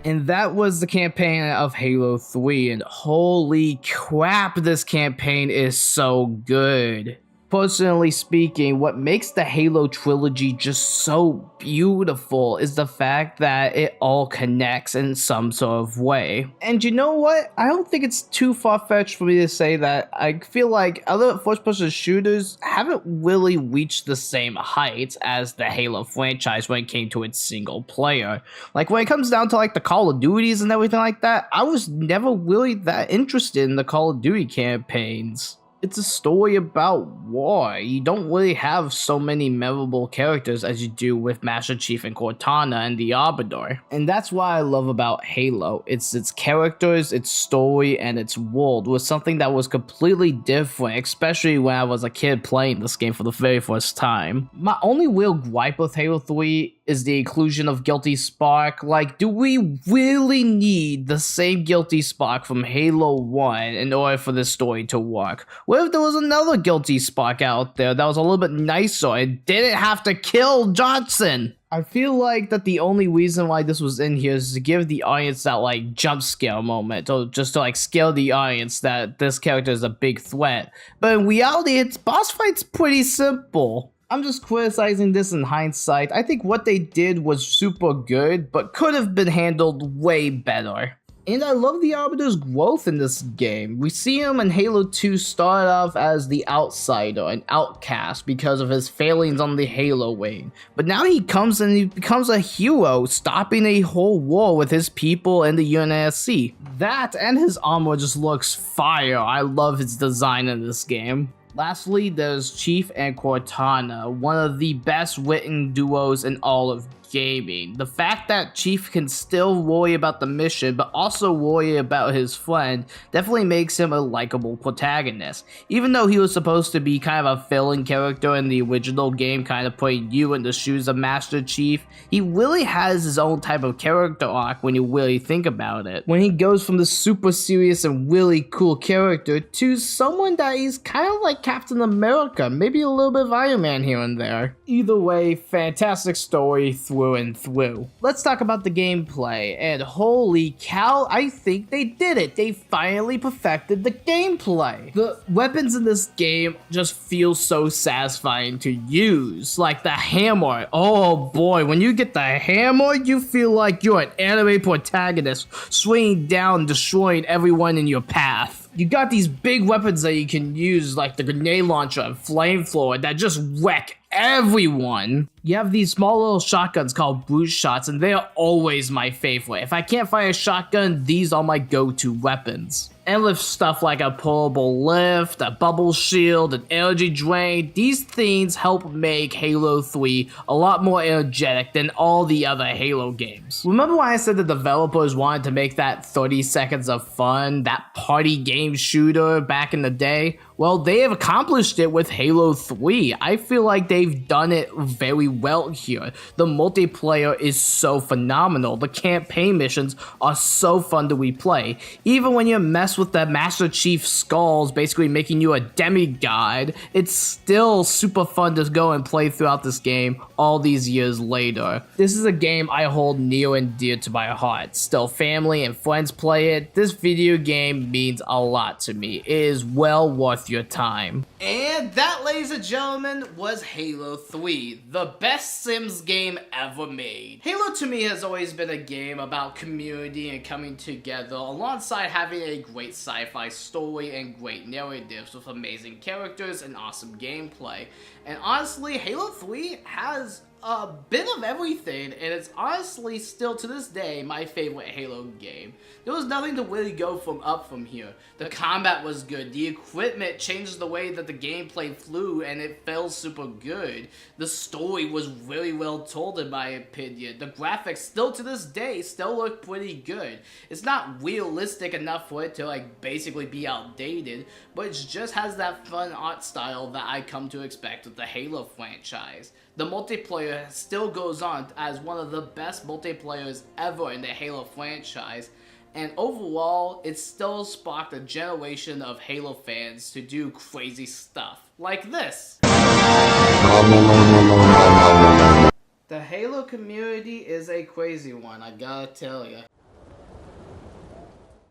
And that was the campaign of Halo 3, and holy crap, this campaign is so good. Personally speaking, what makes the Halo trilogy just so beautiful is the fact that it all connects in some sort of way. And you know what? I don't think it's too far-fetched for me to say that I feel like other first-person shooters haven't really reached the same heights as the Halo franchise when it came to its single player. Like when it comes down to like the Call of Duties and everything like that, I was never really that interested in the Call of Duty campaigns. It's a story about war. You don't really have so many memorable characters as you do with Master Chief and Cortana and the Arbiter. And that's what I love about Halo. It's its characters, its story, and its world was something that was completely different, especially when I was a kid playing this game for the very first time. My only real gripe with Halo 3 is the inclusion of Guilty Spark. Like, do we really need the same Guilty Spark from Halo 1 in order for this story to work? What if there was another Guilty Spark out there that was a little bit nicer and didn't have to kill Johnson? I feel like that the only reason why this was in here is to give the audience that like jump scare moment, or just to like scare the audience that this character is a big threat. But in reality, its boss fight's pretty simple. I'm just criticizing this in hindsight. I think what they did was super good, but could have been handled way better. And I love the Arbiter's growth in this game. We see him in Halo 2 start off as the outsider, an outcast because of his failings on the Halo wing. But now he comes and he becomes a hero, stopping a whole war with his people and the UNSC. That and his armor just looks fire. I love his design in this game. Lastly, there's Chief and Cortana, one of the best written duos in all of gaming. The fact that Chief can still worry about the mission but also worry about his friend definitely makes him a likable protagonist. Even though he was supposed to be kind of a villain character in the original game, kind of putting you in the shoes of Master Chief, he really has his own type of character arc when you really think about it. When he goes from the super serious and really cool character to someone that is kind of like Captain America, maybe a little bit of Iron Man here and there. Either way, fantastic story through and through. Let's talk about the gameplay, and holy cow, I think they did it. They finally perfected the gameplay. The weapons in this game just feel so satisfying to use, like the hammer. Oh boy, when you get the hammer, you feel like you're an anime protagonist swinging down, destroying everyone in your path. You got these big weapons that you can use, like the grenade launcher and flamethrower, that just wreck everyone. You have these small little shotguns called brute shots, and they are always my favorite. If I can't find a shotgun, these are my go-to weapons. And with stuff like a pullable lift, a bubble shield, an energy drain, these things help make Halo 3 a lot more energetic than all the other Halo games. Remember when I said the developers wanted to make that 30 seconds of fun, that party game shooter back in the day? Well, they have accomplished it with Halo 3. I feel like they've done it very well here. The multiplayer is so phenomenal. The campaign missions are so fun to replay. Even when you mess with the Master Chief skulls, basically making you a demigod, it's still super fun to go and play throughout this game all these years later. This is a game I hold near and dear to my heart. Still, family and friends play it. This video game means a lot to me. It is well worth your time. And that, ladies and gentlemen, was Halo 3, the best Sims game ever made. Halo to me has always been a game about community and coming together, alongside having a great sci-fi story and great narratives with amazing characters and awesome gameplay. And honestly, Halo 3 has a bit of everything, and it's honestly still to this day my favorite Halo game. There was nothing to really go from here. The combat was good, the equipment changed the way that the gameplay flew, and it felt super good. The story was really well told in my opinion. The graphics still to this day still look pretty good. It's not realistic enough for it to like basically be outdated, but it just has that fun art style that I come to expect with the Halo franchise. The multiplayer still goes on as one of the best multiplayers ever in the Halo franchise, and overall, it still sparked a generation of Halo fans to do crazy stuff, like this. The Halo community is a crazy one, I gotta tell ya.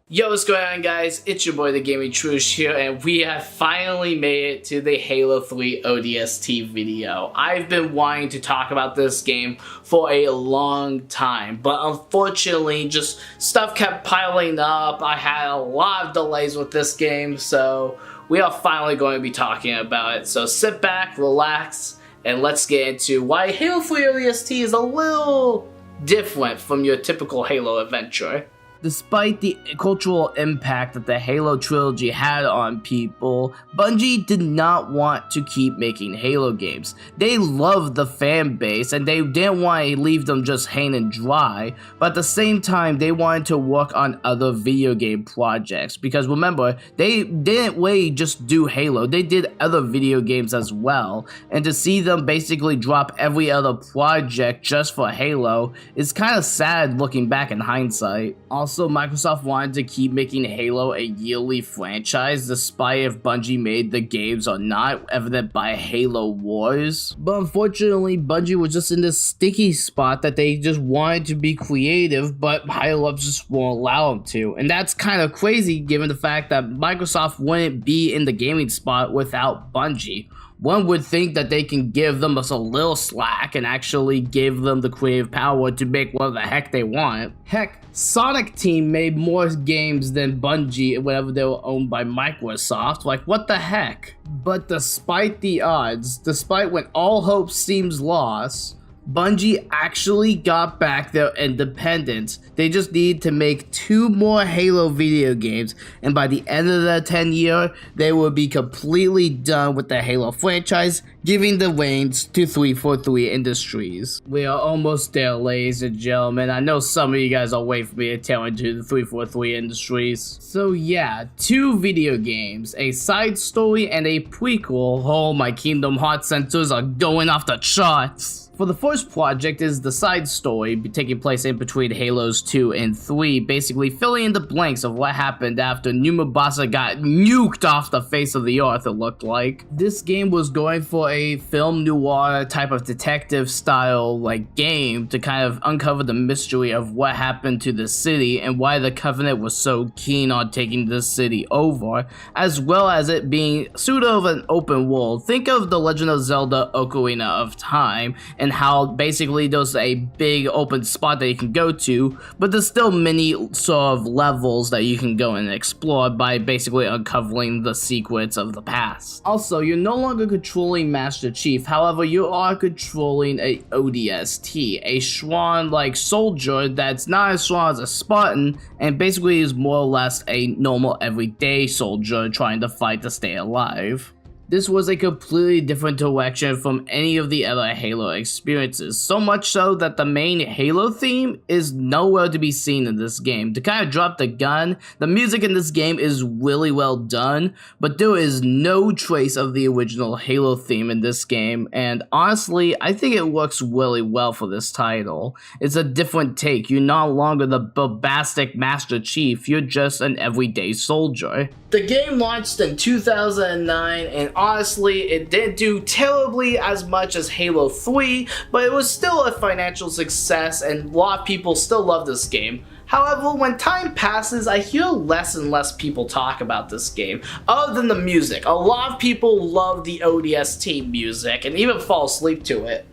Yo, what's going on, guys? It's your boy TheGamingTrouge here, and we have finally made it to the Halo 3 ODST video. I've been wanting to talk about this game for a long time, but unfortunately just stuff kept piling up. I had a lot of delays with this game, so we are finally going to be talking about it. So sit back, relax, and let's get into why Halo 3 ODST is a little different from your typical Halo adventure. Despite the cultural impact that the Halo trilogy had on people, Bungie did not want to keep making Halo games. They loved the fan base and they didn't want to leave them just hanging dry, but at the same time they wanted to work on other video game projects, because remember, they didn't really just do Halo, they did other video games as well, and to see them basically drop every other project just for Halo is kind of sad looking back in hindsight. Also, Microsoft wanted to keep making Halo a yearly franchise, despite if Bungie made the games or not, evident by Halo Wars. But unfortunately, Bungie was just in this sticky spot that they just wanted to be creative, but higher ups just won't allow them to. And that's kind of crazy given the fact that Microsoft wouldn't be in the gaming spot without Bungie. One would think that they can give them a little slack and actually give them the creative power to make whatever the heck they want. Heck, Sonic Team made more games than Bungie whenever they were owned by Microsoft. Like, what the heck? But despite the odds, despite when all hope seems lost, Bungie actually got back their independence. They just needed to make 2 more Halo video games, and by the end of the 10th year, they will be completely done with the Halo franchise, giving the reins to 343 Industries. We are almost there, ladies and gentlemen. I know some of you guys are waiting for me to tell into the 343 Industries. So yeah, 2 video games, a side story and a prequel. Oh, my Kingdom Hearts sensors are going off the charts. For the first project is the side story taking place in between Halos 2 and 3, basically filling in the blanks of what happened after New Mombasa got nuked off the face of the earth, it looked like. This game was going for a film noir type of detective style game to kind of uncover the mystery of what happened to the city and why the Covenant was so keen on taking this city over, as well as it being sort of an open world. Think of The Legend of Zelda Ocarina of Time, and how basically there's a big open spot that you can go to, but there's still many sort of levels that you can go and explore by basically uncovering the secrets of the past. Also, you're no longer controlling Master Chief, however you are controlling a ODST, a Swan-like soldier that's not as strong as a Spartan, and basically is more or less a normal everyday soldier trying to fight to stay alive. This was a completely different direction from any of the other Halo experiences, so much so that the main Halo theme is nowhere to be seen in this game. To kind of drop the gun, the music in this game is really well done, but there is no trace of the original Halo theme in this game, and honestly, I think it works really well for this title. It's a different take. You're no longer the bombastic Master Chief, you're just an everyday soldier. The game launched in 2009, and honestly, it didn't do terribly as much as Halo 3, but it was still a financial success and a lot of people still love this game. However, when time passes, I hear less and less people talk about this game, other than the music. A lot of people love the ODST music and even fall asleep to it.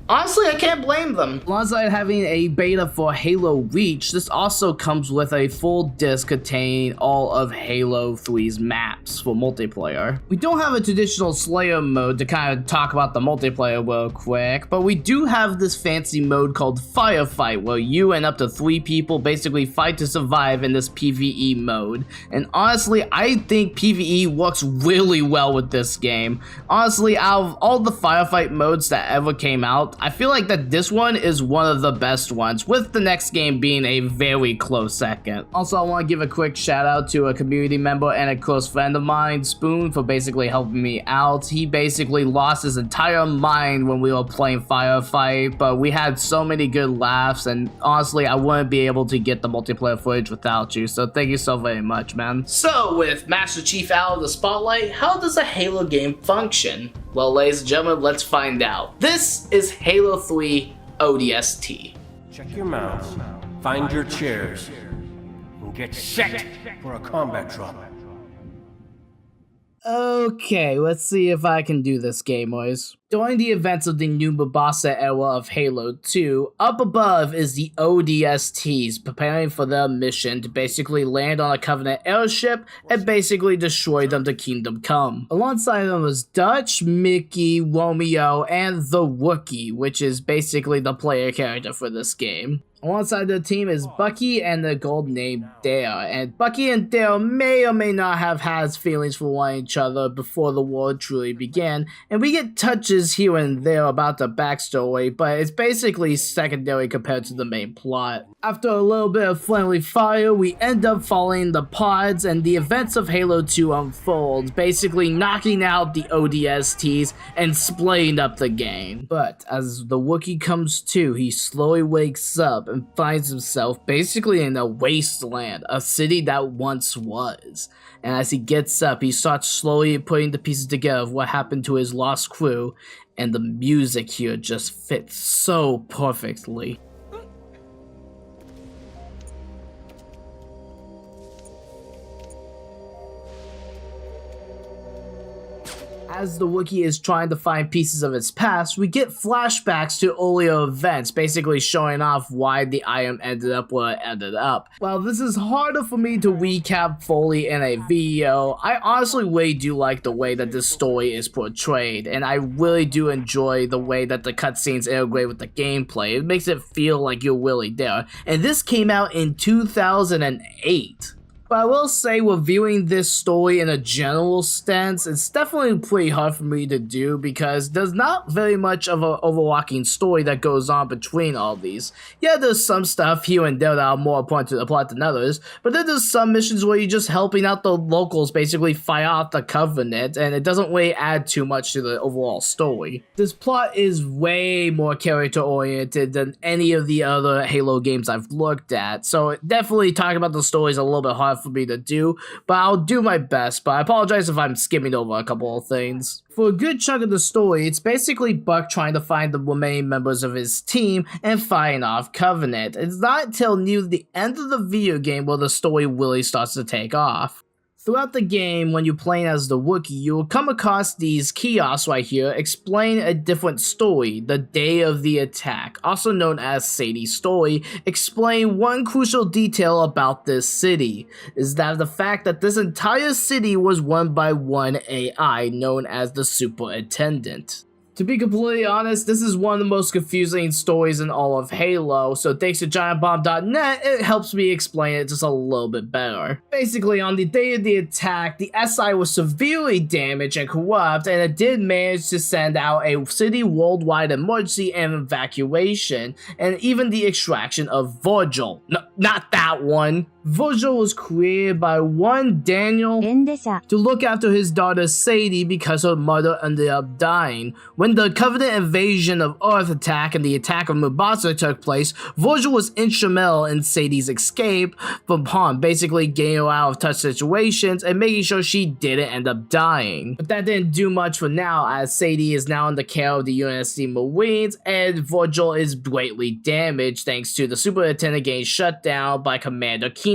Honestly, I can't blame them. Alongside having a beta for Halo Reach, this also comes with a full disc containing all of Halo 3's maps for multiplayer. We don't have a traditional Slayer mode to kind of talk about the multiplayer real quick, but we do have this fancy mode called Firefight, where you and up to 3 people basically fight to survive in this PvE mode. And honestly, I think PvE works really well with this game. Honestly, out of all the Firefight modes that ever came out, I feel like that this one is one of the best ones, with the next game being a very close second. Also, I want to give a quick shout out to a community member and a close friend of mine, Spoon, for basically helping me out. He basically lost his entire mind when we were playing Firefight, but we had so many good laughs, and honestly, I wouldn't be able to get the multiplayer footage without you, so thank you so very much, man. So, with Master Chief out of the spotlight, how does a Halo game function? Well, ladies and gentlemen, let's find out. This is Halo 3 ODST. Check your mouse, find your chairs, and get set for a combat drop. Okay, let's see if I can do this, gamers. During the events of the new Mombasa era of Halo 2, up above is the ODSTs preparing for their mission to basically land on a Covenant airship and basically destroy them to Kingdom Come. Alongside them was Dutch, Mickey, Romeo, and the Wookiee, which is basically the player character for this game. Alongside the team is Bucky and the girl named Dare, and Bucky and Dare may or may not have had feelings for one each other before the war truly began, and we get touches here and there about the backstory, but it's basically secondary compared to the main plot. After a little bit of friendly fire, we end up following the pods, and the events of Halo 2 unfold, basically knocking out the ODSTs and splitting up the game. But as the Wookiee comes to, he slowly wakes up and finds himself basically in a wasteland, a city that once was. And as he gets up, he starts slowly putting the pieces together of what happened to his lost crew, and the music here just fits so perfectly. As the Wookiee is trying to find pieces of its past, we get flashbacks to earlier events, basically showing off why the item ended up where it ended up. While this is harder for me to recap fully in a video, I honestly really do like the way that this story is portrayed, and I really do enjoy the way that the cutscenes integrate with the gameplay. It makes it feel like you're really there, and this came out in 2008. But I will say, with viewing this story in a general sense, it's definitely pretty hard for me to do because there's not very much of an overarching story that goes on between all these. Yeah, there's some stuff here and there that are more important to the plot than others, but then there's some missions where you're just helping out the locals basically fight off the Covenant, and it doesn't really add too much to the overall story. This plot is way more character-oriented than any of the other Halo games I've looked at, so definitely talking about the story is a little bit hard for me to do, but I'll do my best. But I apologize if I'm skimming over a couple of things. For a good chunk of the story, it's basically Buck trying to find the remaining members of his team and fighting off Covenant. It's not until near the end of the video game where the story really starts to take off. Throughout the game, when you're playing as the Wookiee, you will come across these kiosks right here explain a different story, the day of the attack, also known as Sadie's story. Explain one crucial detail about this city, is that the fact that this entire city was run by one AI known as the Superintendent. To be completely honest, this is one of the most confusing stories in all of Halo, so thanks to GiantBomb.net, it helps me explain it just a little bit better. Basically, on the day of the attack, the SI was severely damaged and corrupt, and it did manage to send out a city worldwide emergency and evacuation, and even the extraction of Virgil. No, not that one. Virgil was created by one Daniel to look after his daughter Sadie because her mother ended up dying. When the Covenant invasion of Earth attack and the attack of Mombasa took place, Virgil was instrumental in Sadie's escape from harm, basically getting her out of tough situations and making sure she didn't end up dying. But that didn't do much for now, as Sadie is now in the care of the UNSC Marines and Virgil is greatly damaged thanks to the Superintendent getting shut down by Commander Keensler.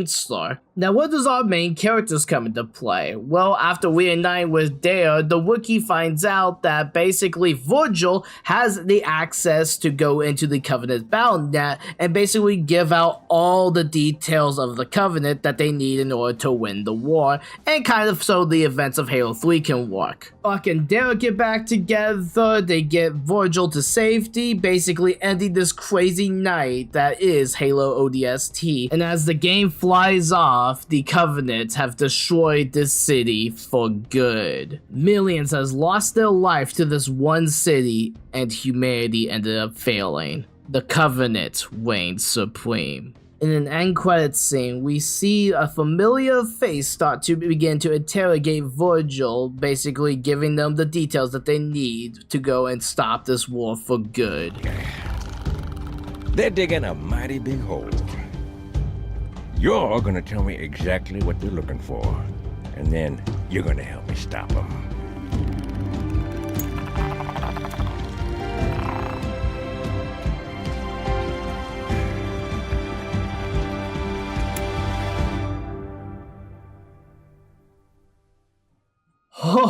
Now, where does our main characters come into play? Well, after reuniting with Dare, the Wookiee finds out that basically Virgil has the access to go into the Covenant BattleNet and basically give out all the details of the Covenant that they need in order to win the war, and kind of so the events of Halo 3 can work. Buck and Dare get back together, they get Virgil to safety, basically ending this crazy night that is Halo ODST, and as the game flies off, the Covenant have destroyed this city for good. Millions has lost their life to this one city, and humanity ended up failing. The Covenant reigned supreme. In an end credits scene, we see a familiar face start to begin to interrogate Virgil, basically giving them the details that they need to go and stop this war for good. They're digging a mighty big hole. You're gonna tell me exactly what they're looking for, and then you're gonna help me stop them.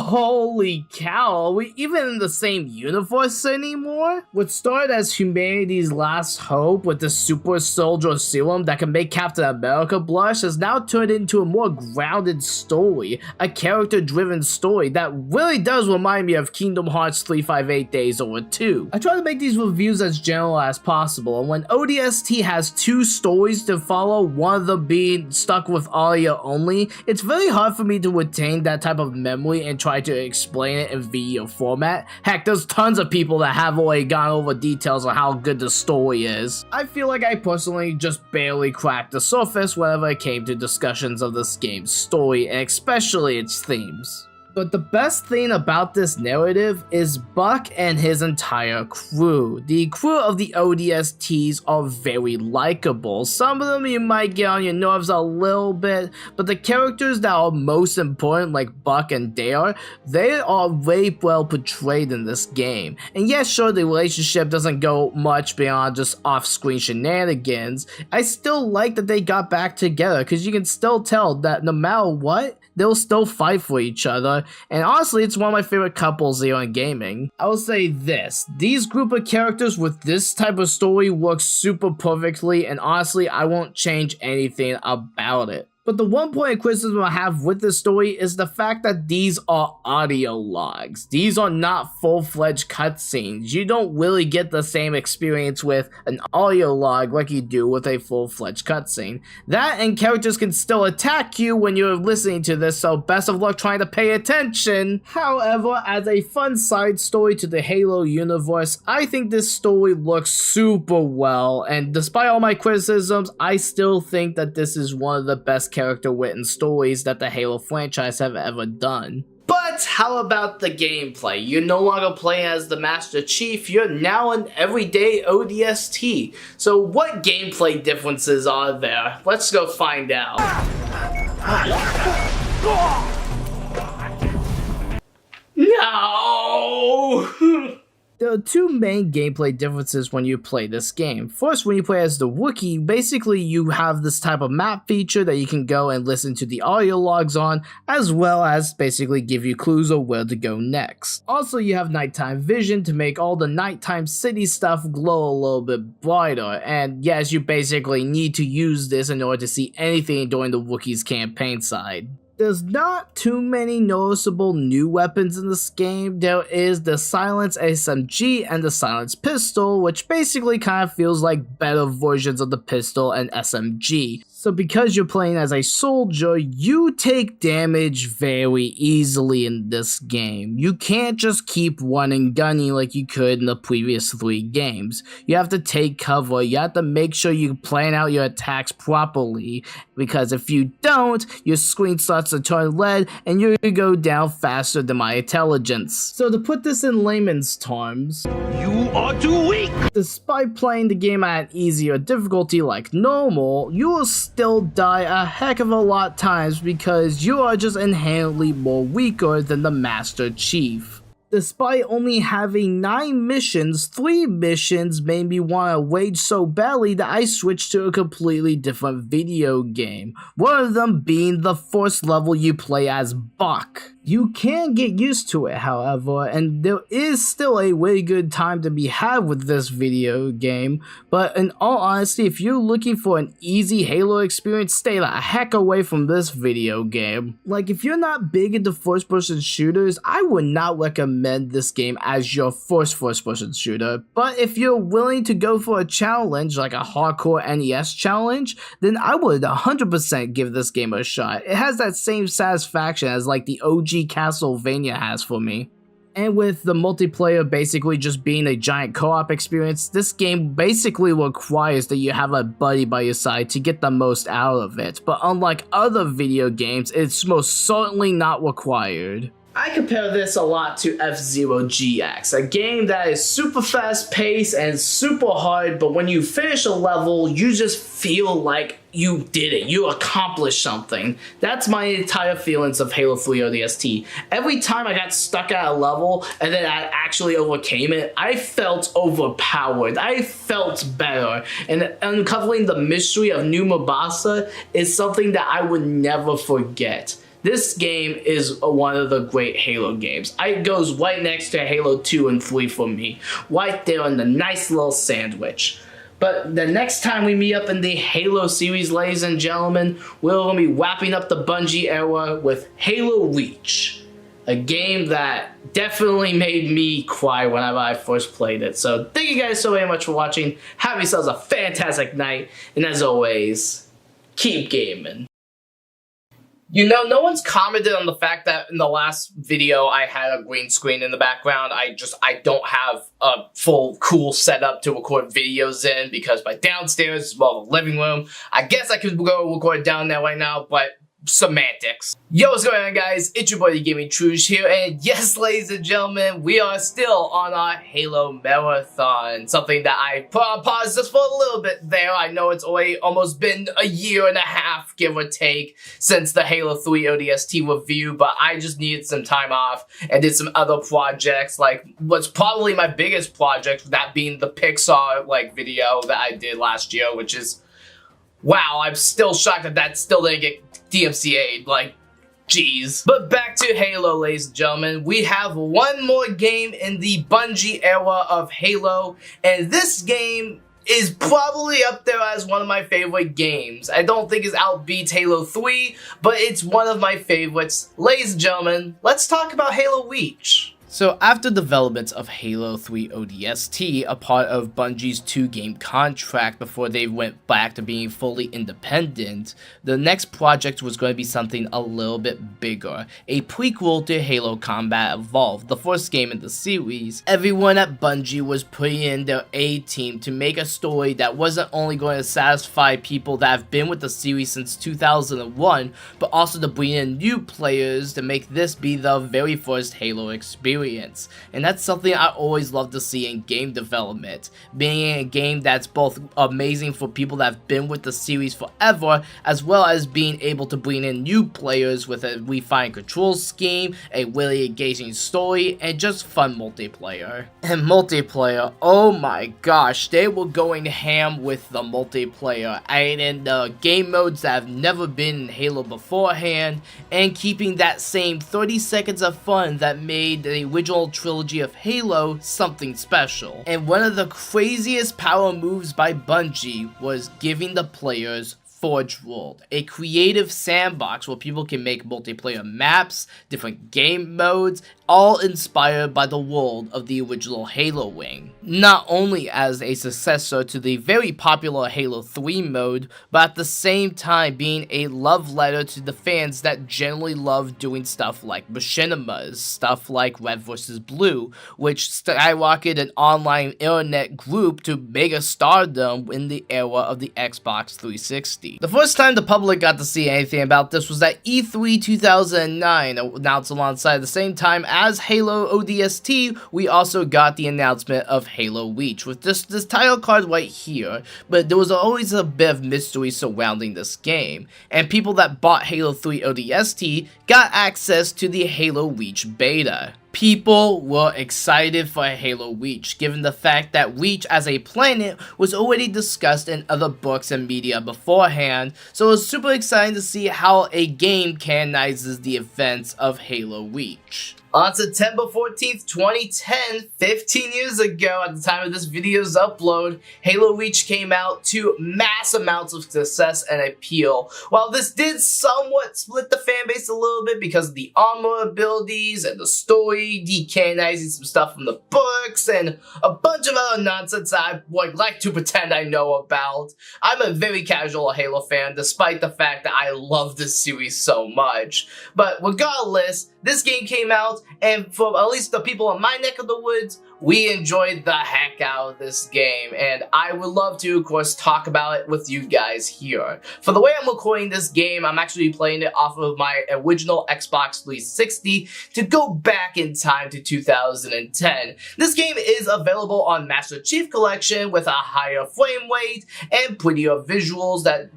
Holy cow, are we even in the same universe anymore? What started as humanity's last hope with the super soldier serum that can make Captain America blush has now turned into a more grounded story, a character-driven story that really does remind me of Kingdom Hearts 358 Days Over 2. I try to make these reviews as general as possible, and when ODST has two stories to follow, one of them being stuck with audio only, it's very hard for me to retain that type of memory and try to explain it in video format. Heck, there's tons of people that have already gone over details on how good the story is. I feel like I personally just barely cracked the surface whenever it came to discussions of this game's story, and especially its themes. But the best thing about this narrative is Buck and his entire crew. The crew of the ODSTs are very likable. Some of them you might get on your nerves a little bit, but the characters that are most important, like Buck and Dare, they are very well portrayed in this game. And yes, sure, the relationship doesn't go much beyond just off-screen shenanigans. I still like that they got back together, because you can still tell that no matter what, they'll still fight for each other, and honestly, it's one of my favorite couples here in gaming. I will say this, these group of characters with this type of story works super perfectly, and honestly, I won't change anything about it. But the one point of criticism I have with this story is the fact that these are audio logs. These are not full-fledged cutscenes. You don't really get the same experience with an audio log like you do with a full-fledged cutscene. That and characters can still attack you when you're listening to this, so best of luck trying to pay attention. However, as a fun side story to the Halo universe, I think this story looks super well, and despite all my criticisms, I still think that this is one of the best character-written stories that the Halo franchise have ever done. But how about the gameplay? You're no longer playing as the Master Chief, you're now an everyday ODST. So what gameplay differences are there? Let's go find out. No! There are two main gameplay differences when you play this game. First, when you play as the Wookiee, basically you have this type of map feature that you can go and listen to the audio logs on, as well as basically give you clues of where to go next. Also, you have nighttime vision to make all the nighttime city stuff glow a little bit brighter, and yes, you basically need to use this in order to see anything during the Wookiee's campaign side. There's not too many noticeable new weapons in this game. There is the Silence SMG and the Silence Pistol, which basically kind of feels like better versions of the pistol and SMG. So because you're playing as a soldier, you take damage very easily in this game. You can't just keep running gunning like you could in the previous 3 games. You have to take cover, you have to make sure you plan out your attacks properly, because if you don't, your screen starts to turn red and you're gonna go down faster than my intelligence. So to put this in layman's terms, you are too weak! Despite playing the game at an easier difficulty like normal, you will still die a heck of a lot times because you are just inherently more weaker than the Master Chief. Despite only having 9 missions, 3 missions made me want to rage so badly that I switched to a completely different video game. One of them being the first level you play as Buck. You can get used to it, however, and there is still a really good time to be had with this video game, but in all honesty, if you're looking for an easy Halo experience, stay the heck away from this video game. Like, if you're not big into first-person shooters, I would not recommend this game as your first-person shooter, but if you're willing to go for a challenge, like a hardcore NES challenge, then I would 100% give this game a shot. It has that same satisfaction as like the OG Castlevania has for me. And with the multiplayer basically just being a giant co-op experience, this game basically requires that you have a buddy by your side to get the most out of it. But unlike other video games, it's most certainly not required. I compare this a lot to F-Zero GX, a game that is super fast paced and super hard, but when you finish a level, you just feel like you did it, you accomplished something. That's my entire feelings of Halo 3 ODST. Every time I got stuck at a level and then I actually overcame it, I felt overpowered, I felt better, and uncovering the mystery of New Mombasa is something that I would never forget. This game is one of the great Halo games. It goes right next to Halo 2 and 3 for me. Right there in the nice little sandwich. But the next time we meet up in the Halo series, ladies and gentlemen, we're going to be wrapping up the Bungie era with Halo Reach. A game that definitely made me cry whenever I first played it. So thank you guys so very much for watching. Have yourselves a fantastic night. And as always, keep gaming. You know, no one's commented on the fact that in the last video I had a green screen in the background. I don't have a full cool setup to record videos in because my downstairs is more of a living room. I guess I could go record down there right now, but semantics. Yo, what's going on, guys? It's your boy TheGamingTrouge here, and yes, ladies and gentlemen, we are still on our Halo marathon. Something that I paused just for a little bit there. I know it's already almost been a year and a half, give or take, since the Halo 3 ODST review, but I just needed some time off and did some other projects, like what's probably my biggest project, that being the Pixar video that I did last year, which is, wow, I'm still shocked that that still didn't get DMCA'd, jeez. But back to Halo, ladies and gentlemen. We have one more game in the Bungie era of Halo, and this game is probably up there as one of my favorite games. I don't think it's outbeats Halo 3, but it's one of my favorites. Ladies and gentlemen, let's talk about Halo Reach. So after development of Halo 3 ODST, a part of Bungie's 2-game contract before they went back to being fully independent, the next project was going to be something a little bit bigger, a prequel to Halo Combat Evolved, the first game in the series. Everyone at Bungie was putting in their A-team to make a story that wasn't only going to satisfy people that have been with the series since 2001, but also to bring in new players to make this be the very first Halo experience. And that's something I always love to see in game development, being a game that's both amazing for people that have been with the series forever, as well as being able to bring in new players with a refined control scheme, a really engaging story, and just fun multiplayer. And multiplayer, oh my gosh, they were going ham with the multiplayer, and in the game modes that have never been in Halo beforehand, and keeping that same 30 seconds of fun that made the original trilogy of Halo something special. And one of the craziest power moves by Bungie was giving the players Forge World, a creative sandbox where people can make multiplayer maps, different game modes, all inspired by the world of the original Halo wing. Not only as a successor to the very popular Halo 3 mode, but at the same time being a love letter to the fans that generally love doing stuff like machinimas, stuff like Red vs. Blue, which skyrocketed an online internet group to mega stardom in the era of the Xbox 360. The first time the public got to see anything about this was at E3 2009, announced alongside the same time as Halo ODST. We also got the announcement of Halo Reach with this title card right here, but there was always a bit of mystery surrounding this game, and people that bought Halo 3 ODST got access to the Halo Reach beta. People were excited for Halo Reach, given the fact that Reach as a planet was already discussed in other books and media beforehand, so it was super exciting to see how a game canonizes the events of Halo Reach. On September 14th, 2010, 15 years ago at the time of this video's upload, Halo Reach came out to mass amounts of success and appeal. While this did somewhat split the fanbase a little bit because of the armor abilities and the story, decanonizing some stuff from the books, and a bunch of other nonsense I would like to pretend I know about, I'm a very casual Halo fan despite the fact that I love this series so much. But regardless, this game came out, and for at least the people in my neck of the woods, we enjoyed the heck out of this game, and I would love to, of course, talk about it with you guys here. For the way I'm recording this game, I'm actually playing it off of my original Xbox 360 to go back in time to 2010. This game is available on Master Chief Collection with a higher frame rate and prettier visuals that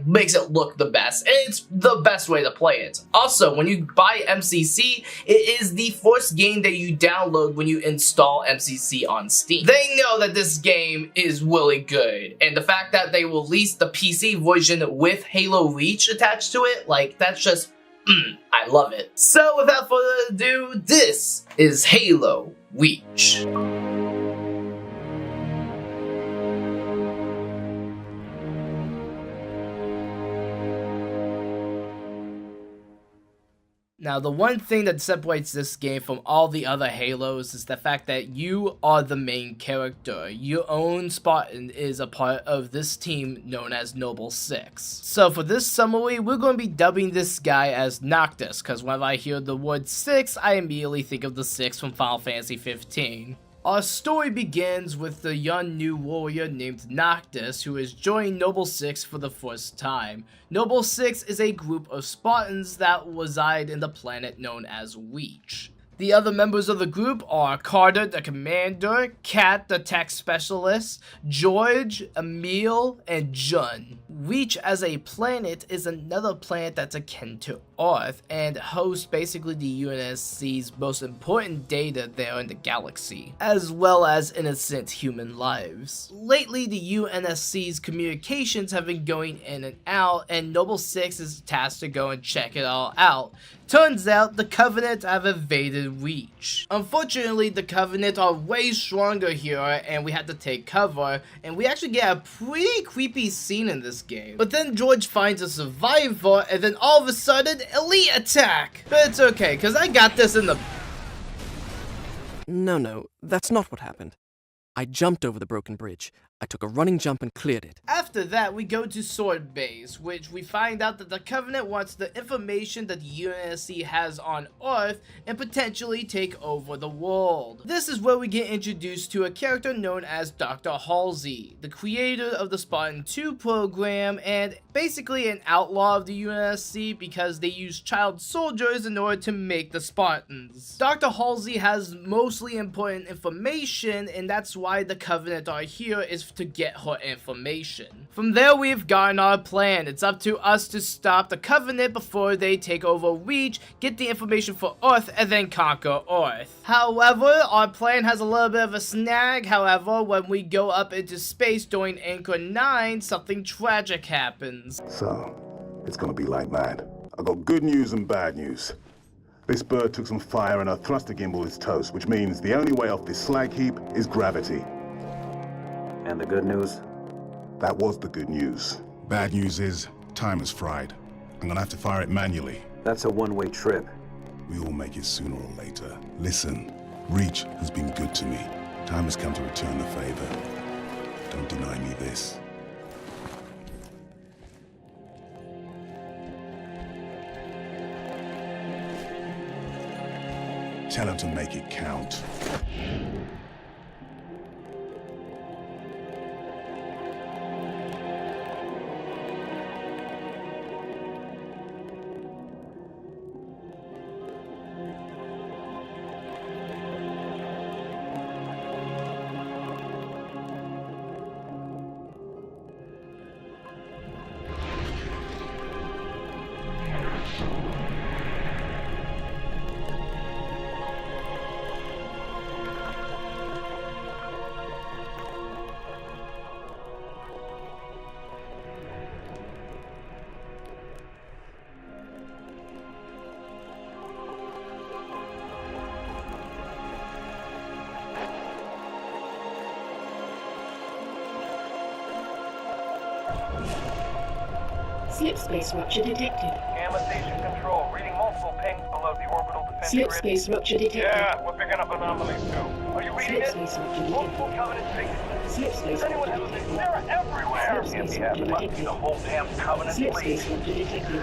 makes it look the best, and it's the best way to play it. Also, when you buy MCC, it is the first game that you download when you install MCC on Steam. They know that this game is really good, and the fact that they released the PC version with Halo Reach attached to it, that's just, I love it. So without further ado, this is Halo Reach. Now, the one thing that separates this game from all the other Halos is the fact that you are the main character. Your own Spartan is a part of this team known as Noble 6. So for this summary, we're going to be dubbing this guy as Noctis, because whenever I hear the word 6, I immediately think of the 6 from Final Fantasy 15. Our story begins with the young new warrior named Noctis, who is joining Noble 6 for the first time. Noble 6 is a group of Spartans that reside in the planet known as Reach. The other members of the group are Carter, the commander, Kat, the tech specialist, George, Emil, and Jun. Reach as a planet is another planet that's akin to Earth and hosts basically the UNSC's most important data there in the galaxy, as well as innocent human lives. Lately, the UNSC's communications have been going in and out, and Noble 6 is tasked to go and check it all out. Turns out the Covenant have invaded Reach. Unfortunately, the Covenant are way stronger here and we had to take cover, and we actually get a pretty creepy scene in this game. But then George finds a survivor and then all of a sudden, elite attack! But it's okay, cause I got this in the... No, that's not what happened. I jumped over the broken bridge. I took a running jump and cleared it. After that, we go to Sword Base, which we find out that the Covenant wants the information that the UNSC has on Earth and potentially take over the world. This is where we get introduced to a character known as Dr. Halsey, the creator of the Spartan 2 program and basically an outlaw of the UNSC because they use child soldiers in order to make the Spartans. Dr. Halsey has mostly important information, and that's why the Covenant are here, is to get her information. From there, we've gotten our plan. It's up to us to stop the Covenant before they take over Reach, get the information for Earth, and then conquer Earth. However, our plan has a little bit of a snag. However, when we go up into space during Anchor 9, something tragic happens. So, it's gonna be like that. I got good news and bad news. This bird took some fire and our thruster gimbal is toast, which means the only way off this slag heap is gravity. And the good news? That was the good news. Bad news is, time is fried. I'm gonna have to fire it manually. That's a one-way trip. We all make it sooner or later. Listen, Reach has been good to me. Time has come to return the favor. Don't deny me this. Tell him to make it count. Slip space rupture detected. Gamma station control, reading multiple pings below the orbital defense Slip grid. space rupture detected. Yeah, we're picking up anomalies too. Are you reading Slip space rupture detected. Multiple Covenant signatures. Slip space Anyone rupture else? detected. They're everywhere. Slip space Yeah, rupture it must be detected. the whole damn Covenant Slip fleet. space rupture detected.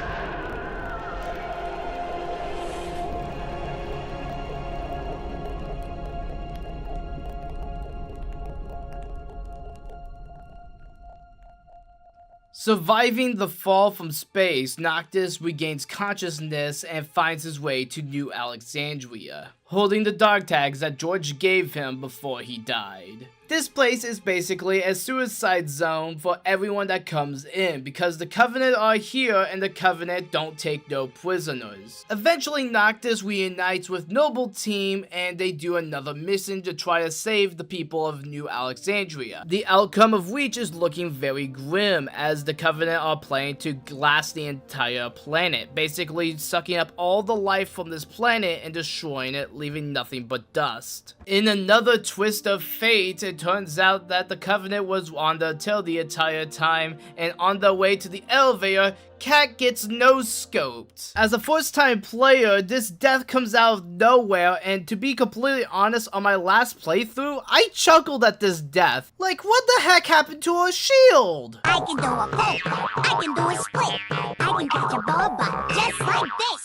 Surviving the fall from space, Noctis regains consciousness and finds his way to New Alexandria. holding the dog tags that George gave him before he died. This place is basically a suicide zone for everyone that comes in because the Covenant are here and the Covenant don't take no prisoners. Eventually Noctis reunites with Noble Team and they do another mission to try to save the people of New Alexandria. The outcome of which is looking very grim as the Covenant are planning to glass the entire planet, basically sucking up all the life from this planet and destroying it, leaving nothing but dust. In another twist of fate, it turns out that the Covenant was on the tail the entire time, and on the way to the elevator, Kat gets no-scoped. As a first-time player, this death comes out of nowhere, and to be completely honest, on my last playthrough, I chuckled at this death. Like, what the heck happened to her shield? I can do a poke. I can do a split. I can catch a ball, but just like this.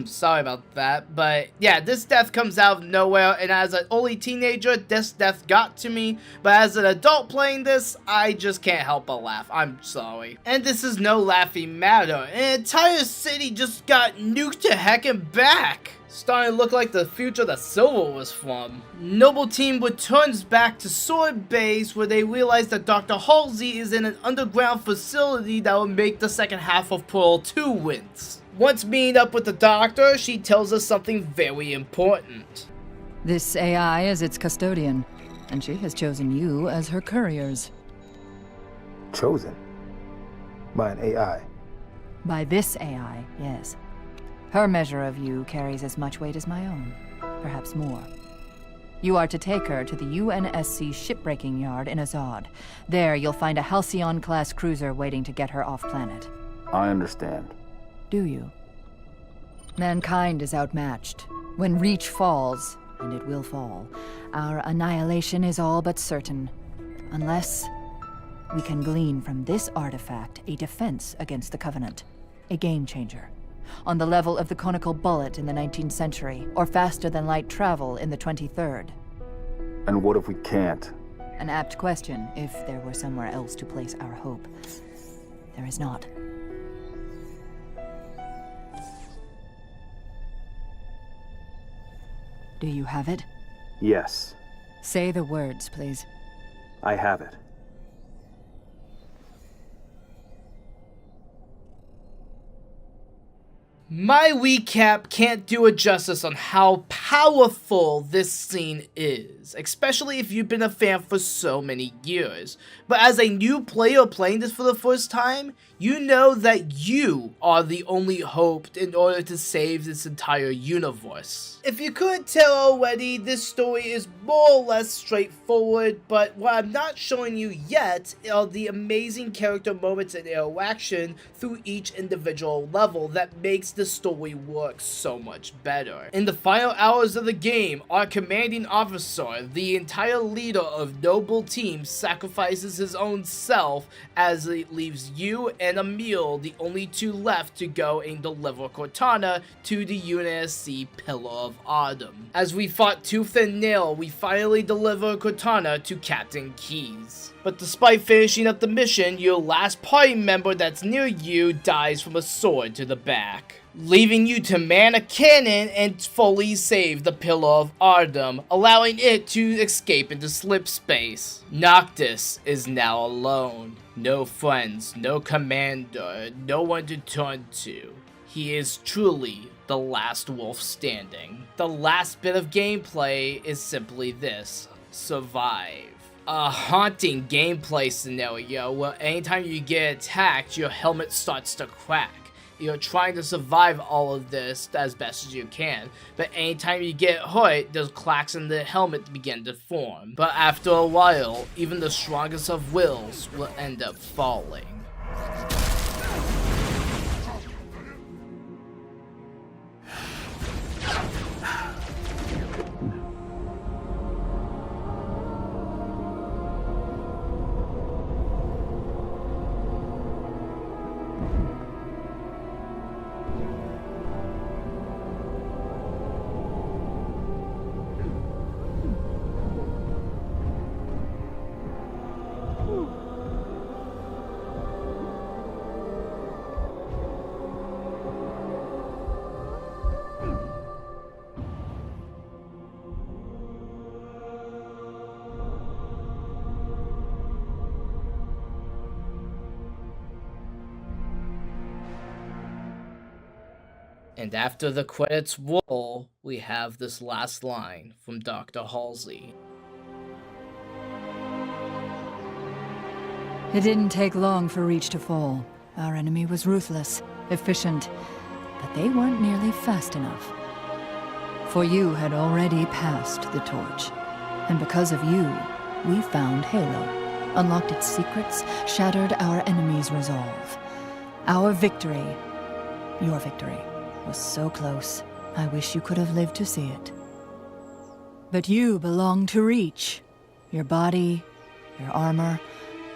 Sorry about that, but yeah, this death comes out of nowhere, and as an only teenager, this death got to me, but as an adult playing this, I just can't help but laugh. I'm sorry. And this is no laughing matter. An entire city just got nuked to heckin' back. Starting to look like the future that Silver was from. Noble Team returns back to Sword Base where they realize that Dr. Halsey is in an underground facility that will make the second half of Pearl 2 wince. Once meeting up with the doctor, she tells us something very important. This AI is its custodian, and she has chosen you as her couriers. Chosen? By an AI? By this AI, yes. Her measure of you carries as much weight as my own, perhaps more. You are to take her to the UNSC shipbreaking yard in Azad. There you'll find a Halcyon-class cruiser waiting to get her off-planet. I understand. Do you? Mankind is outmatched. When Reach falls, and it will fall, our annihilation is all but certain. Unless we can glean from this artifact a defense against the Covenant. A game-changer. On the level of the conical bullet in the 19th century, or faster-than-light travel in the 23rd. And what if we can't? An apt question, if there were somewhere else to place our hope. There is not. Do you have it? Yes. Say the words, please. I have it. My recap can't do it justice on how powerful this scene is, especially if you've been a fan for so many years. But as a new player playing this for the first time, you know that you are the only hope in order to save this entire universe. If you couldn't tell already, this story is more or less straightforward, but what I'm not showing you yet are the amazing character moments and interaction through each individual level that makes the story work so much better. In the final hours of the game, our commanding officer, the entire leader of Noble Team, sacrifices his own self as it leaves you and Emil the only two left to go and deliver Cortana to the UNSC Pillar of Autumn. As we fought tooth and nail, we finally deliver Cortana to Captain Keyes. But despite finishing up the mission, your last party member that's near you dies from a sword to the back, leaving you to man a cannon and fully save the Pillar of Autumn, allowing it to escape into slip space. Noctis is now alone. No friends, no commander, no one to turn to. He is truly the last wolf standing. The last bit of gameplay is simply this: survive. A haunting gameplay scenario where anytime you get attacked, your helmet starts to crack. You're trying to survive all of this as best as you can, but anytime you get hurt, those cracks in the helmet begin to form. But after a while, even the strongest of wills will end up falling. And after the credits roll, we have this last line from Dr. Halsey. It didn't take long for Reach to fall. Our enemy was ruthless, efficient, but they weren't nearly fast enough. For you had already passed the torch, and because of you, we found Halo, unlocked its secrets, shattered our enemy's resolve. Our victory, your victory, was so close. I wish you could have lived to see it. But you belong to Reach. Your body, your armor,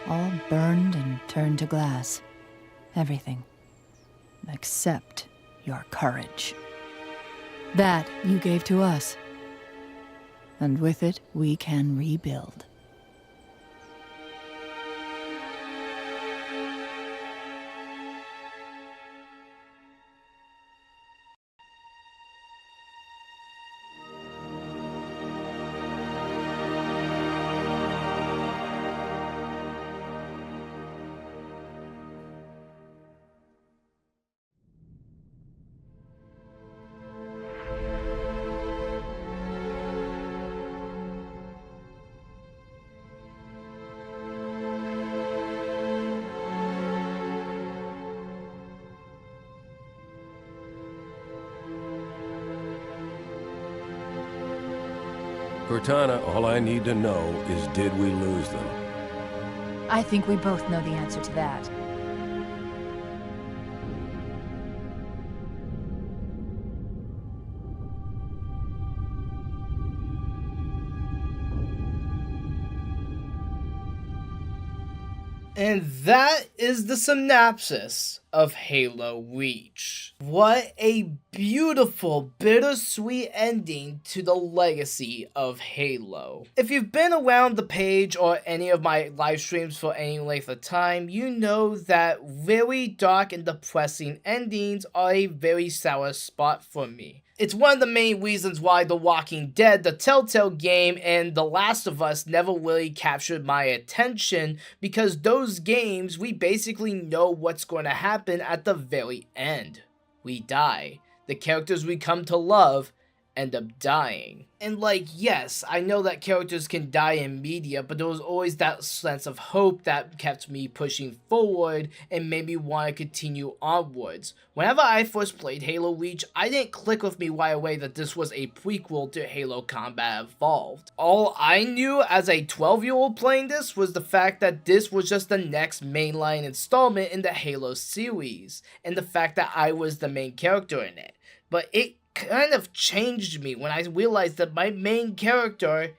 all burned and turned to glass. Everything. Except your courage. That you gave to us. And with it, we can rebuild. Cortana, all I need to know is, did we lose them? I think we both know the answer to that. And that is the synopsis of Halo Reach. What a beautiful, bittersweet ending to the legacy of Halo. If you've been around the page or any of my live streams for any length of time, you know that very dark and depressing endings are a very sour spot for me. It's one of the main reasons why The Walking Dead, the Telltale game, and The Last of Us never really captured my attention, because those games, we basically know what's going to happen at the very end. We die. The characters we come to love end up dying. And like, yes, I know that characters can die in media, but there was always that sense of hope that kept me pushing forward and made me want to continue onwards. Whenever I first played Halo Reach, I didn't click with me right away that this was a prequel to Halo Combat Evolved. All I knew as a 12-year-old playing this was the fact that this was just the next mainline installment in the Halo series, and the fact that I was the main character in it. But it kind of changed me when I realized that my main character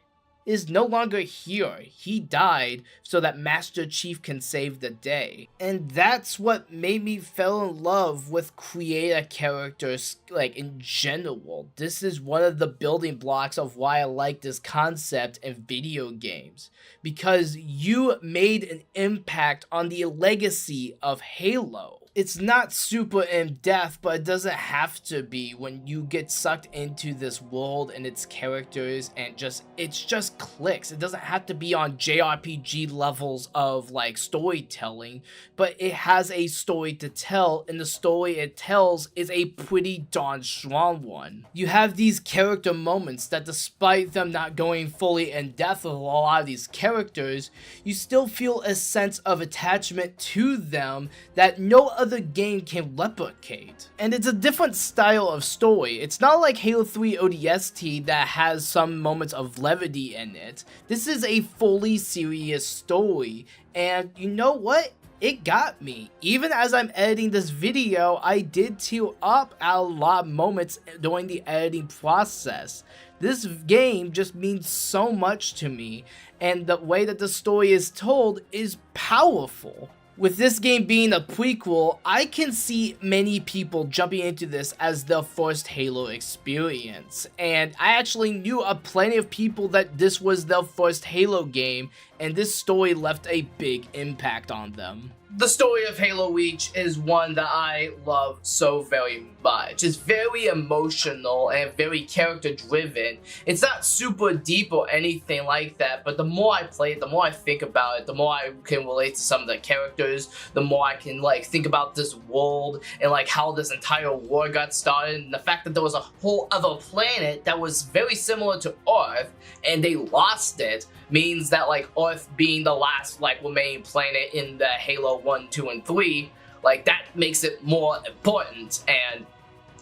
is no longer here. He died so that Master Chief can save the day. And that's what made me fall in love with creator characters, like, in general. This is one of the building blocks of why I like this concept in video games. Because you made an impact on the legacy of Halo. It's not super in-depth, but it doesn't have to be when you get sucked into this world and its characters, and it's just clicks. It doesn't have to be on JRPG levels of like storytelling, but it has a story to tell, and the story it tells is a pretty darn strong one. You have these character moments that, despite them not going fully in-depth with a lot of these characters, you still feel a sense of attachment to them that no other game can replicate. And it's a different style of story. It's not like Halo 3 ODST that has some moments of levity in it. This is a fully serious story, and you know what? It got me. Even as I'm editing this video, I did tear up at a lot of moments during the editing process. This game just means so much to me, and the way that the story is told is powerful. With this game being a prequel, I can see many people jumping into this as their first Halo experience, and I actually knew plenty of people that this was their first Halo game, and this story left a big impact on them. The story of Halo Reach is one that I love so very much. It's very emotional and very character driven. It's not super deep or anything like that, but the more I play it, the more I think about it, the more I can relate to some of the characters, the more I can like think about this world and like how this entire war got started, and the fact that there was a whole other planet that was very similar to Earth and they lost it means that like Earth being the last like remaining planet in the Halo 1, 2, and 3, like that makes it more important. And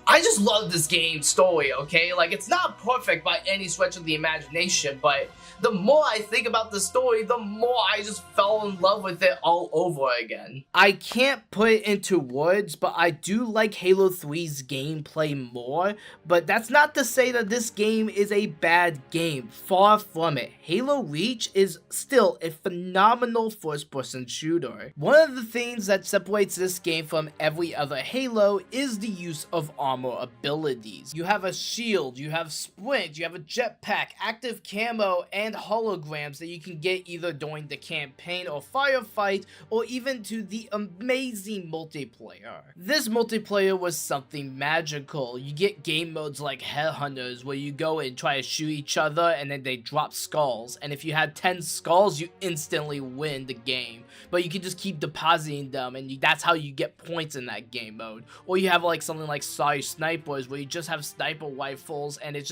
I just love this game's story, okay? Like, it's not perfect by any stretch of the imagination, but the more I think about the story, the more I just fell in love with it all over again. I can't put it into words, but I do like Halo 3's gameplay more, but that's not to say that this game is a bad game. Far from it. Halo Reach is still a phenomenal first-person shooter. One of the things that separates this game from every other Halo is the use of armor abilities. You have a shield, you have sprint, you have a jetpack, active camo, and holograms that you can get either during the campaign or firefight, or even to the amazing multiplayer. This multiplayer was something magical. You get game modes like Headhunters, where you go and try to shoot each other and then they drop skulls, and if you had 10 skulls, you instantly win the game. But you can just keep depositing them, and that's how you get points in that game mode. Or you have like something like Snipers, where you just have sniper rifles, and it's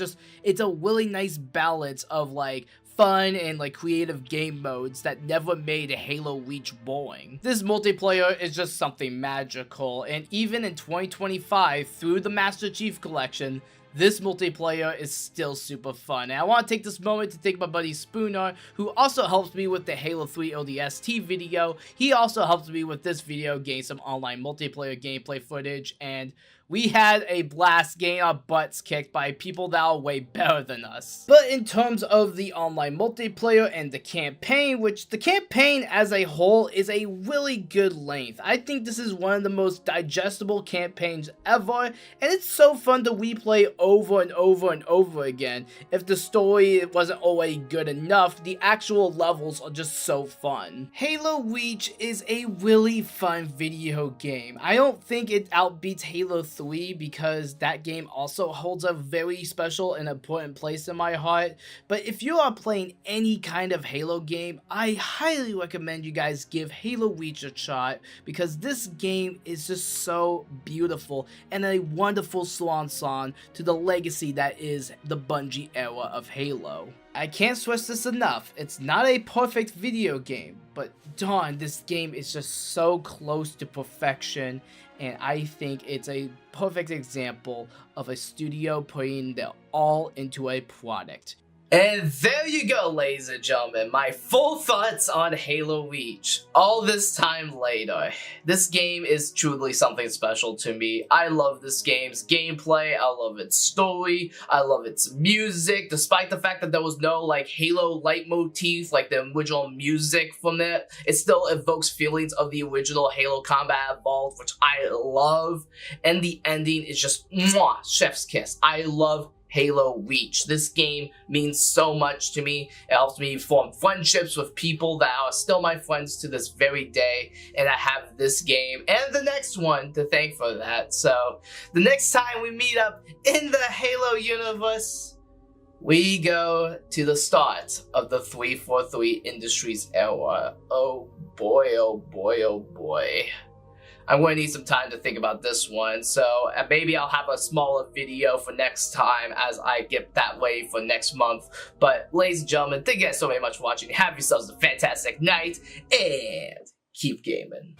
a really nice balance of like fun and like creative game modes that never made Halo Reach boring. This multiplayer is just something magical, and even in 2025, through the Master Chief Collection, this multiplayer is still super fun. And I want to take this moment to thank my buddy Spooner, who also helps me with the Halo 3 ODST video. He also helps me with this video, getting some online multiplayer gameplay footage, and we had a blast getting our butts kicked by people that are way better than us. But in terms of the online multiplayer and the campaign, which the campaign as a whole is a really good length. I think this is one of the most digestible campaigns ever, and it's so fun to replay over and over and over again. If the story wasn't already good enough, the actual levels are just so fun. Halo Reach is a really fun video game. I don't think it outbeats Halo 3 because that game also holds a very special and important place in my heart, but if you are playing any kind of Halo game, I highly recommend you guys give Halo Reach a shot, because this game is just so beautiful and a wonderful swan song to the legacy that is the Bungie era of Halo. I can't stress this enough, it's not a perfect video game, but darn, this game is just so close to perfection, and I think it's a perfect example of a studio putting their all into a product. And there you go, ladies and gentlemen, my full thoughts on Halo Reach. All this time later, this game is truly something special to me. I love this game's gameplay, I love its story, I love its music, despite the fact that there was no like Halo leitmotif like the original music from it. It still evokes feelings of the original Halo Combat Evolved, which I love, and the ending is just mwah, chef's kiss. I love Halo Reach. This game means so much to me. It helps me form friendships with people that are still my friends to this very day, and I have this game and the next one to thank for that. So the next time we meet up in the Halo universe, we go to the start of the 343 Industries era. Oh boy, oh boy, oh boy. I'm going to need some time to think about this one, so maybe I'll have a smaller video for next time as I get that way for next month. But ladies and gentlemen, thank you guys so very much for watching. Have yourselves a fantastic night, and keep gaming.